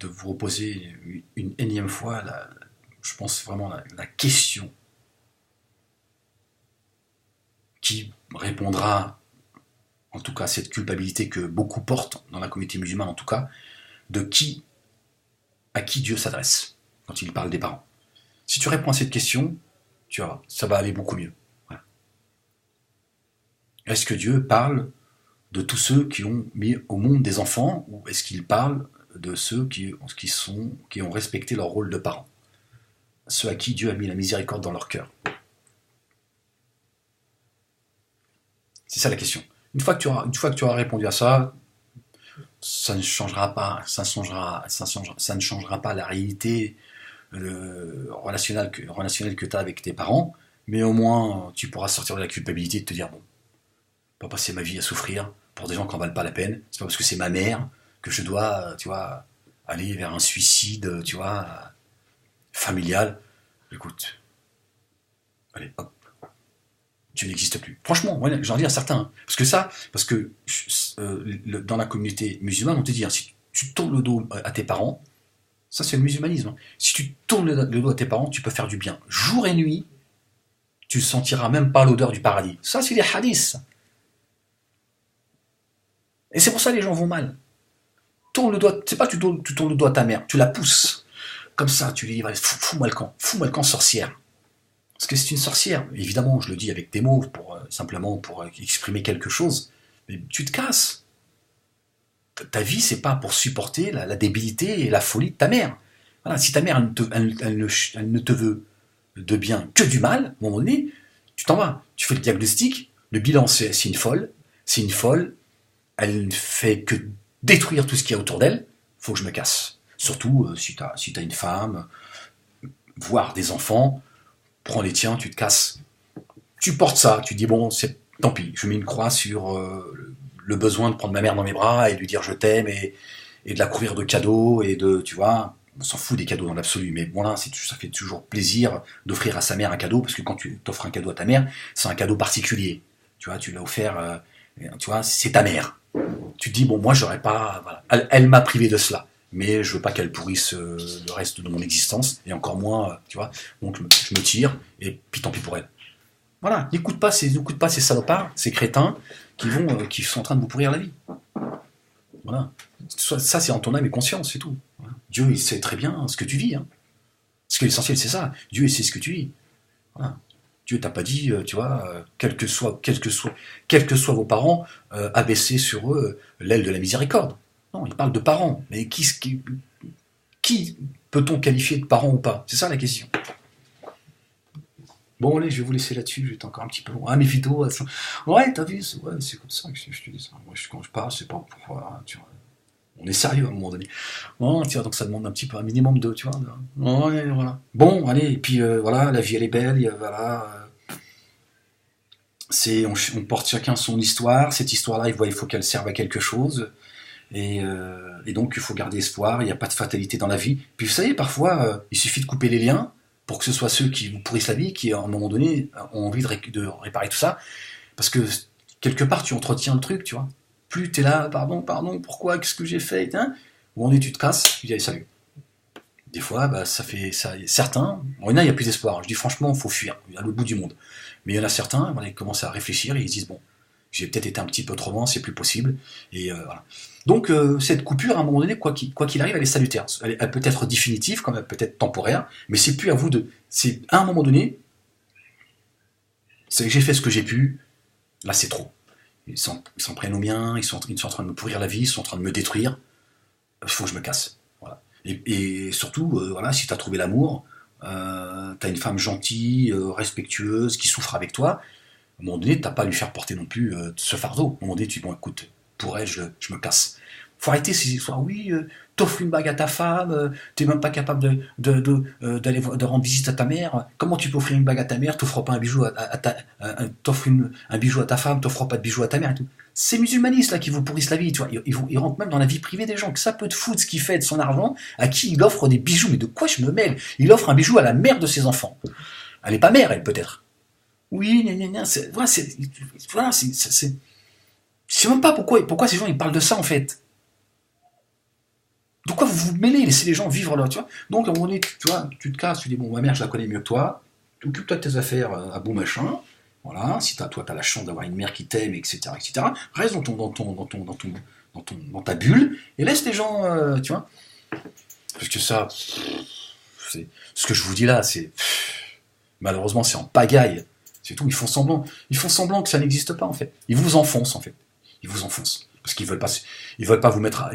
vous reposer une énième fois, je pense vraiment la question qui répondra, en tout cas, à cette culpabilité que beaucoup portent dans la communauté musulmane, en tout cas, à qui Dieu s'adresse quand il parle des parents. Si tu réponds à cette question, tu vois, ça va aller beaucoup mieux. Voilà. Est-ce que Dieu parle de tous ceux qui ont mis au monde des enfants, ou est-ce qu'il parle de ceux qui ont respecté leur rôle de parents, ceux à qui Dieu a mis la miséricorde dans leur cœur? C'est ça la question. Une fois que tu auras répondu à ça, ça ne changera pas, ça ne changera pas la réalité relationnelle que tu as avec tes parents, mais au moins tu pourras sortir de la culpabilité de te dire bon, pas passer ma vie à souffrir pour des gens qui en valent pas la peine. C'est pas parce que c'est ma mère que je dois, tu vois, aller vers un suicide, tu vois, familial. Écoute, allez, hop, tu n'existes plus. Franchement, ouais, j'en dis à certains. Hein. Parce que dans la communauté musulmane, on te dit, hein, si tu tournes le dos à tes parents, Ça, c'est le musulmanisme. Hein. Si tu tournes le dos à tes parents, tu peux faire du bien. Jour et nuit, tu ne sentiras même pas l'odeur du paradis. Ça, c'est les hadiths. Et c'est pour ça que les gens vont mal. Tourne le doigt, c'est pas que tu tournes le doigt à ta mère, tu la pousses. Comme ça, tu lui dis, fous-moi le camp, sorcière. Parce que c'est une sorcière. Évidemment, je le dis avec des mots, simplement pour exprimer quelque chose. Mais tu te casses. Ta vie, c'est pas pour supporter la débilité et la folie de ta mère. Voilà, si ta mère, elle ne te veut de bien que du mal, à un moment donné, tu t'en vas. Tu fais le diagnostic, le bilan, c'est une folle, elle ne fait que détruire tout ce qu'il y a autour d'elle, faut que je me casse. Surtout si t'as une femme, voire des enfants, prends les tiens, tu te casses. Tu portes ça, tu dis bon, tant pis, je mets une croix sur le besoin de prendre ma mère dans mes bras et de lui dire je t'aime et de la couvrir de cadeaux et de, tu vois, on s'en fout des cadeaux dans l'absolu, mais bon là, ça fait toujours plaisir d'offrir à sa mère un cadeau, parce que quand tu t'offres un cadeau à ta mère, c'est un cadeau particulier. Tu vois, tu l'as offert, tu vois, c'est ta mère. Tu te dis, bon, moi, j'aurais pas, voilà. Elle m'a privé de cela, mais je veux pas qu'elle pourrisse le reste de mon existence, et encore moins, tu vois, donc je me tire, et puis tant pis pour elle. Voilà, n'écoute pas ces salopards, ces crétins, qui sont en train de vous pourrir la vie. Voilà. Ça, c'est en ton âme et conscience, c'est tout. Voilà. Dieu, il sait très bien ce que tu vis. Hein. Ce que l'essentiel, c'est ça. Dieu, il sait ce que tu vis. Voilà. Dieu t'a pas dit, tu vois, quels que soient vos parents, abaisser sur eux l'aile de la miséricorde. Non, il parle de parents. Mais qui peut-on qualifier de parent ou pas? C'est ça la question. Bon, allez, je vais vous laisser là-dessus, j'étais encore un petit peu loin. Ah, mes vidéos, ouais, t'as vu, c'est comme ça que je te dis ça. Moi, quand je parle, c'est pas pour... tu vois, on est sérieux à un moment donné. Bon, tu vois, donc ça demande un petit peu, un minimum de, tu vois. Ouais, voilà. Bon, allez, et puis voilà, la vie, elle est belle, voilà. On porte chacun son histoire. Cette histoire-là, il faut qu'elle serve à quelque chose. Et donc, il faut garder espoir, il n'y a pas de fatalité dans la vie. Puis, vous savez, parfois, il suffit de couper les liens pour que ce soit ceux qui vous pourrissent la vie, qui, à un moment donné, ont envie de réparer tout ça. Parce que, quelque part, tu entretiens le truc, tu vois. Plus tu es là, pardon, pourquoi, qu'est-ce que j'ai fait, hein. Ou on est, tu te casses, tu dis, allez, salut. Des fois, bah, ça fait ça. Certains, bon, il y en a, il n'y a plus d'espoir. Je dis, franchement, il faut fuir, à l'autre bout du monde. Mais il y en a certains, voilà, ils commencent à réfléchir et ils se disent, bon, j'ai peut-être été un petit peu trop loin, c'est plus possible. Et voilà. Donc, cette coupure, à un moment donné, quoi qu'il arrive, elle est salutaire. Elle peut être définitive, comme elle peut être temporaire, mais c'est plus à vous de... C'est à un moment donné, c'est que j'ai fait ce que j'ai pu, là c'est trop. Ils s'en prennent aux miens, ils sont en train de me pourrir la vie, ils sont en train de me détruire. Il faut que je me casse. Voilà. Et surtout, voilà, si tu as trouvé l'amour, tu as une femme gentille, respectueuse, qui souffre avec toi, à un moment donné, tu n'as pas à lui faire porter non plus ce fardeau. À un moment donné, tu dis, bon, écoute, pour elle, je me casse. Faut arrêter ces histoires. Oui, t'offres une bague à ta femme, t'es même pas capable de rendre visite à ta mère. Comment tu peux offrir une bague à ta mère, t'offres pas un bijou t'offres un bijou à ta femme, t'offres pas de bijou à ta mère et tout. Ces musulmanistes là qui vous pourrissent la vie, tu vois, ils rentrent même dans la vie privée des gens, que ça peut te foutre ce qu'il fait de son argent, à qui il offre des bijoux. Mais de quoi je me mêle? Il offre un bijou à la mère de ses enfants. Elle est pas mère, elle peut-être. Oui, voilà, c'est je sais même pas pourquoi ces gens ils parlent de ça en fait. Pourquoi vous vous mêlez, laissez les gens vivre là, tu vois. Donc à un moment donné, tu vois, tu te casses, tu dis bon, ma mère je la connais mieux que toi, occupe-toi de tes affaires à bon machin. Voilà, si toi t'as la chance d'avoir une mère qui t'aime, etc. Reste dans ta bulle et laisse les gens, tu vois. Parce que ça, ce que je vous dis là, c'est malheureusement c'est en pagaille. C'est tout. Ils font semblant que ça n'existe pas en fait. Ils vous enfoncent en fait. Ils vous enfoncent parce qu'ils veulent pas mettre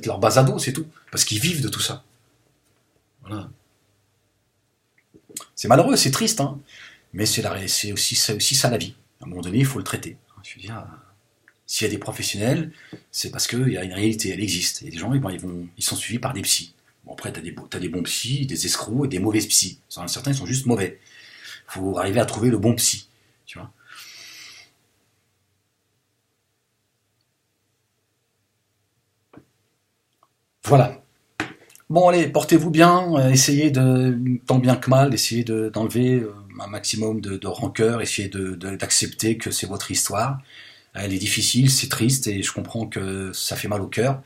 leur base à dos, c'est tout. Parce qu'ils vivent de tout ça. Voilà. C'est malheureux, c'est triste, hein. Mais c'est aussi ça la vie. À un moment donné, il faut le traiter. Je veux dire, s'il y a des professionnels, c'est parce qu'il y a une réalité, elle existe. Et des gens, ils sont suivis par des psys. Bon, après, t'as des bons psys, des escrocs et des mauvais psys. Certains, ils sont juste mauvais. Il faut arriver à trouver le bon psy, tu vois. Voilà. Bon, allez, portez-vous bien, essayez tant bien que mal, essayez d'enlever un maximum de rancœur, essayez d'accepter que c'est votre histoire. Elle est difficile, c'est triste, et je comprends que ça fait mal au cœur,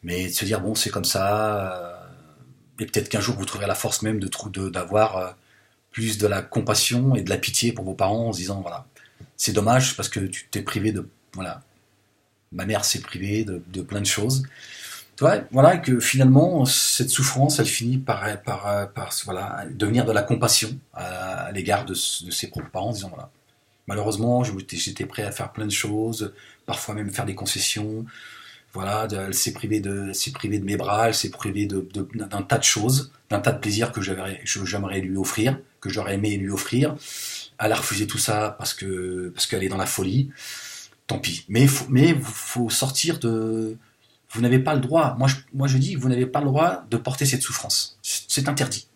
Mais de se dire, bon, c'est comme ça, et peut-être qu'un jour vous trouverez la force même d'avoir plus de la compassion et de la pitié pour vos parents en se disant, voilà, c'est dommage parce que tu t'es privé de, voilà, ma mère s'est privée de plein de choses. Tu vois, voilà, que finalement, cette souffrance, elle finit par voilà, devenir de la compassion à l'égard de ses propres parents, en disant, voilà, malheureusement, j'étais prêt à faire plein de choses, parfois même faire des concessions. Voilà, elle s'est privée de mes bras, elle s'est privée d'un tas de choses, d'un tas de plaisirs que j'aimerais lui offrir, que j'aurais aimé lui offrir. Elle a refusé tout ça parce qu'elle est dans la folie. Tant pis. Mais faut sortir de. Vous n'avez pas le droit. Moi, je dis, vous n'avez pas le droit de porter cette souffrance. C'est interdit.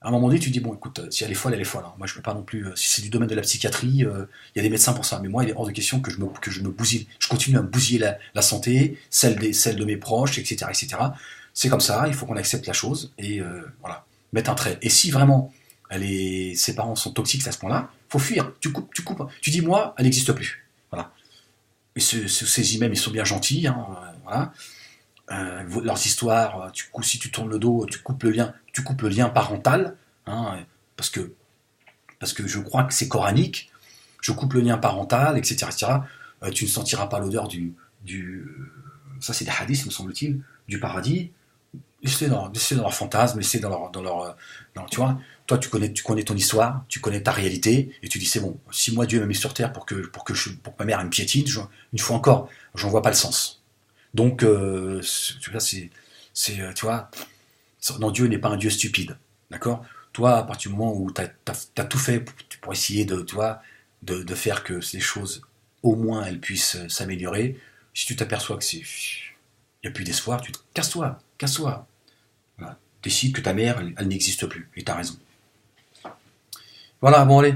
À un moment donné, tu dis, bon, écoute, si elle est folle, elle est folle. Hein. Moi, je ne veux pas non plus. Si c'est du domaine de la psychiatrie, il y a des médecins pour ça. Mais moi, il est hors de question que je me bousille. Je continue à me bousiller la santé, celle de mes proches, etc., etc. C'est comme ça. Il faut qu'on accepte la chose et voilà, mettre un trait. Et si vraiment ses parents sont toxiques à ce point-là, faut fuir. Tu coupes. Tu dis, moi, elle n'existe plus. Voilà. Et ces emails, ils sont bien gentils. Hein, voilà. Leurs histoires, si tu tournes le dos, tu coupes le lien parental, hein, parce que je crois que c'est coranique, je coupe le lien parental, etc. etc. Tu ne sentiras pas l'odeur ça c'est des hadiths, me semble-t-il, du paradis. C'est dans leur fantasme, c'est tu vois, toi tu connais ton histoire, tu connais ta réalité, et tu dis c'est bon, si moi Dieu m'a mis sur terre pour que ma mère elle me piétine, une fois encore, j'en vois pas le sens. Donc, tu vois, tu vois, non, Dieu n'est pas un Dieu stupide, d'accord. Toi, à partir du moment où tu as tout fait pour essayer tu vois, de faire que ces choses, au moins, elles puissent s'améliorer, si tu t'aperçois il n'y a plus d'espoir, casse-toi. Voilà. Décide que ta mère, elle n'existe plus, et tu as raison. Voilà, bon allez,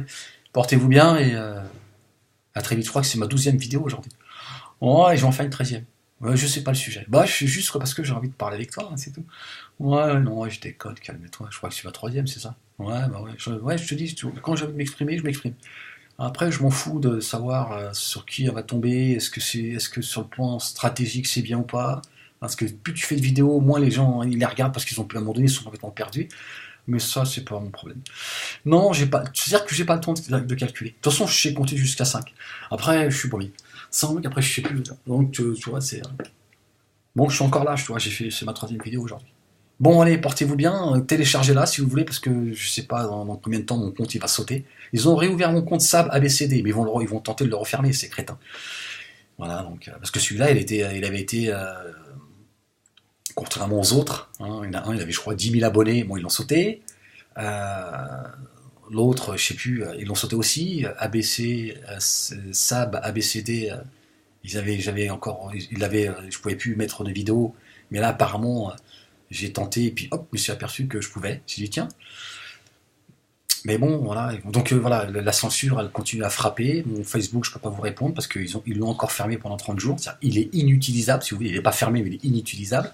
portez-vous bien, et à très vite. Je crois que c'est ma 12e vidéo aujourd'hui. Ouais, et je vais en faire une 13e. Je sais pas le sujet. Bah, je suis juste parce que j'ai envie de parler avec toi, hein, c'est tout. Ouais, non, ouais, je déconne, calme-toi. Je crois que c'est ma 3e, c'est ça? Ouais, bah ouais. Je te dis, quand j'ai envie de m'exprimer, je m'exprime. Après, je m'en fous de savoir sur qui elle va tomber. Est-ce que sur le plan stratégique, c'est bien ou pas? Parce que plus tu fais de vidéos, moins les gens ils les regardent parce qu'ils ont à un moment donné, ils sont complètement perdus. Mais ça, c'est pas mon problème. Non, j'ai pas. C'est-à-dire que j'ai pas le temps de calculer. De toute façon, je sais compter jusqu'à 5. Après, je suis paumé. 5, après, je sais plus. Donc, tu vois, c'est. Bon, je suis encore là, tu vois, c'est ma 3e vidéo aujourd'hui. Bon, allez, portez-vous bien, téléchargez-la si vous voulez, parce que je sais pas dans combien de temps mon compte il va sauter. Ils ont réouvert mon compte Sab ABCD, mais ils vont tenter de le refermer, ces crétins. Voilà, donc, parce que celui-là, il avait été, contrairement aux autres, hein, il y en a un, il avait, je crois, 10 000 abonnés, bon, ils l'ont sauté. L'autre, je sais plus, ils l'ont sauté aussi. ABC, Sab, ABCD, je pouvais plus mettre de vidéo, mais là, apparemment, j'ai tenté, et puis hop, je me suis aperçu que je pouvais. J'ai dit, tiens. Mais bon, voilà. Donc voilà, la censure, elle continue à frapper. Mon Facebook, je peux pas vous répondre parce ils l'ont encore fermé pendant 30 jours. Il est inutilisable, si vous voulez. Il n'est pas fermé, mais il est inutilisable.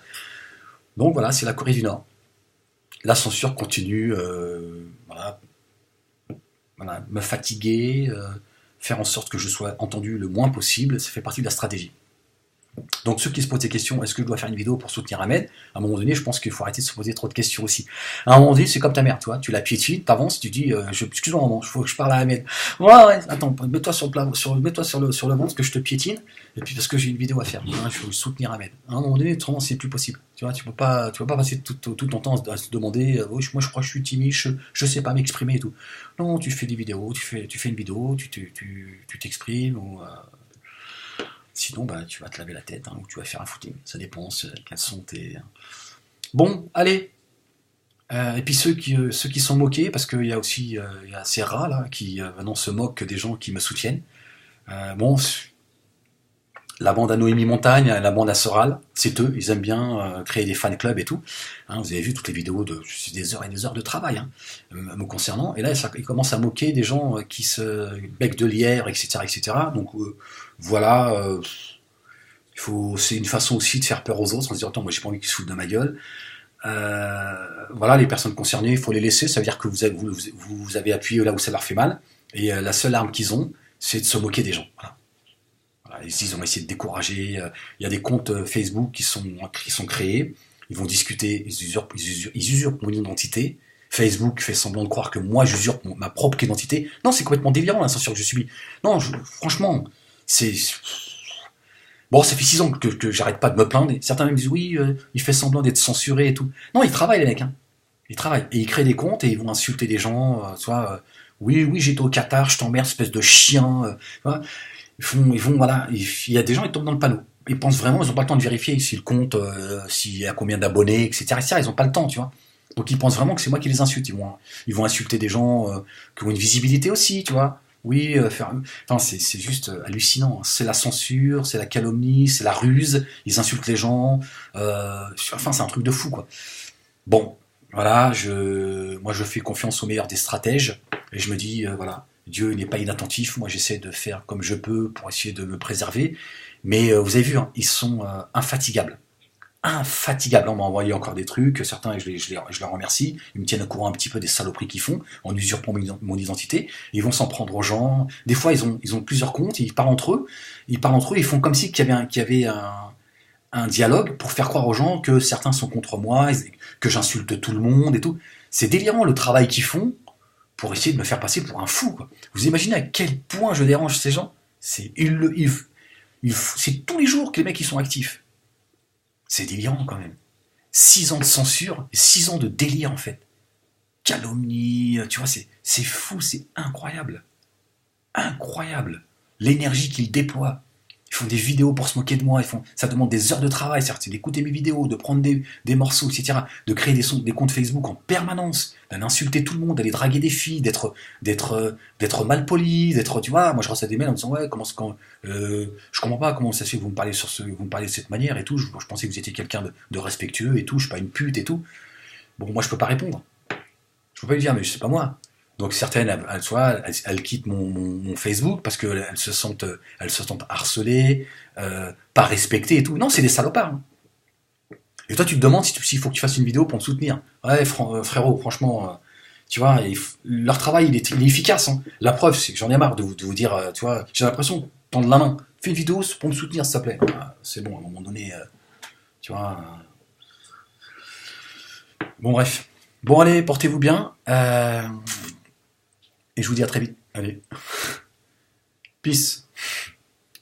Donc voilà, c'est la Corée du Nord. La censure continue, voilà, me fatiguer, faire en sorte que je sois entendu le moins possible. Ça fait partie de la stratégie. Donc ceux qui se posent des questions, est-ce que je dois faire une vidéo pour soutenir Ahmed? À un moment donné, je pense qu'il faut arrêter de se poser trop de questions aussi. À un moment donné, c'est comme ta mère, tu la piétines, t'avances, tu dis, excuse-moi maman, il faut que je parle à Ahmed. Ouais, attends, mets-toi sur le ventre que je te piétine, et puis parce que j'ai une vidéo à faire, il faut soutenir Ahmed. À un moment donné, autrement, c'est plus possible. Tu vois, tu peux pas passer tout ton temps à se demander, moi je crois que je suis timide, je sais pas m'exprimer et tout. Non, tu fais des vidéos, tu fais une vidéo, tu t'exprimes, ou sinon, bah, tu vas te laver la tête, hein, ou tu vas faire un footing. Ça dépend quels sont tes. Bon, allez. Et puis ceux qui sont moqués, parce qu'il y a aussi il y a ces rats là qui maintenant se moquent des gens qui me soutiennent. Bon, la bande à Noémie Montagne, la bande à Soral, c'est eux. Ils aiment bien créer des fan clubs et tout. Hein, vous avez vu toutes les vidéos c'est des heures et des heures de travail hein, me concernant. Et là, ils commencent à moquer des gens qui se bec de lierre, etc., etc. Donc voilà, c'est une façon aussi de faire peur aux autres, en se disant attends, moi j'ai pas envie qu'ils se foutent de ma gueule. Voilà, les personnes concernées, il faut les laisser, ça veut dire que vous avez appuyé là où ça leur fait mal, et la seule arme qu'ils ont, c'est de se moquer des gens. Voilà. Ils se disent on va essayer de décourager. Il y a des comptes Facebook qui sont créés. Ils vont discuter, ils usurpent mon identité. Facebook fait semblant de croire que moi j'usurpe ma propre identité. Non, c'est complètement délirant la censure que je subis. Non, franchement, c'est... Bon, ça fait 6 ans que j'arrête pas de me plaindre. Certains même disent oui, il fait semblant d'être censuré et tout. Non, ils travaillent les mecs. Hein. Ils travaillent. Et ils créent des comptes et ils vont insulter des gens. Oui, j'étais au Qatar, je t'emmerde, espèce de chien. Voilà. Voilà. Il y a des gens qui tombent dans le panneau. Ils pensent vraiment, ils n'ont pas le temps de vérifier si le compte, s'il y a combien d'abonnés, etc. Ils n'ont pas le temps, tu vois. Donc ils pensent vraiment que c'est moi qui les insulte. Ils vont insulter des gens qui ont une visibilité aussi, tu vois. Oui, enfin, c'est juste hallucinant. C'est la censure, c'est la calomnie, c'est la ruse. Ils insultent les gens. Enfin, c'est un truc de fou, quoi. Bon, voilà. Moi, je fais confiance au meilleur des stratèges et je me dis, voilà, Dieu n'est pas inattentif. Moi, j'essaie de faire comme je peux pour essayer de me préserver. Mais vous avez vu, hein, ils sont infatigables. Infatigables. On m'a envoyé encore des trucs, certains, je les remercie, ils me tiennent au courant un petit peu des saloperies qu'ils font, en usurpant mon identité, ils vont s'en prendre aux gens, des fois ils ont plusieurs comptes, ils parlent entre eux, ils font comme si qu'il y avait un dialogue pour faire croire aux gens que certains sont contre moi, que j'insulte tout le monde et tout. C'est délirant le travail qu'ils font pour essayer de me faire passer pour un fou, quoi. Vous imaginez à quel point je dérange ces gens? C'est tous les jours que les mecs ils sont actifs. C'est délirant quand même. 6 ans de censure, 6 ans de délire en fait. Calomnie, tu vois, c'est fou, c'est incroyable. Incroyable. L'énergie qu'ils déploient. Ils font des vidéos pour se moquer de moi, ça demande des heures de travail, c'est d'écouter mes vidéos, de prendre des morceaux, etc. De créer des comptes Facebook en permanence, d'insulter tout le monde, d'aller draguer des filles, d'être mal poli, tu vois, moi je reçois des mails en me disant ouais, je comprends pas comment ça se fait que vous me parlez de cette manière et tout, je pensais que vous étiez quelqu'un de respectueux et tout, je suis pas une pute et tout. Bon, moi je peux pas répondre. Je peux pas lui dire, mais c'est pas moi. Donc certaines, elles quittent mon Facebook parce qu'elles se sentent harcelées, pas respectées et tout. Non, c'est des salopards. Hein. Et toi, tu te demandes s'il faut que tu fasses une vidéo pour me soutenir. Ouais, frérot, franchement, tu vois, leur travail, il est efficace. Hein. La preuve, c'est que j'en ai marre de vous dire, tu vois, j'ai l'impression de tendre la main. Fais une vidéo pour me soutenir, s'il te plaît. Ah, c'est bon, à un moment donné, tu vois. Bon, bref. Bon, allez, portez-vous bien. Et je vous dis à très vite. Allez. Peace.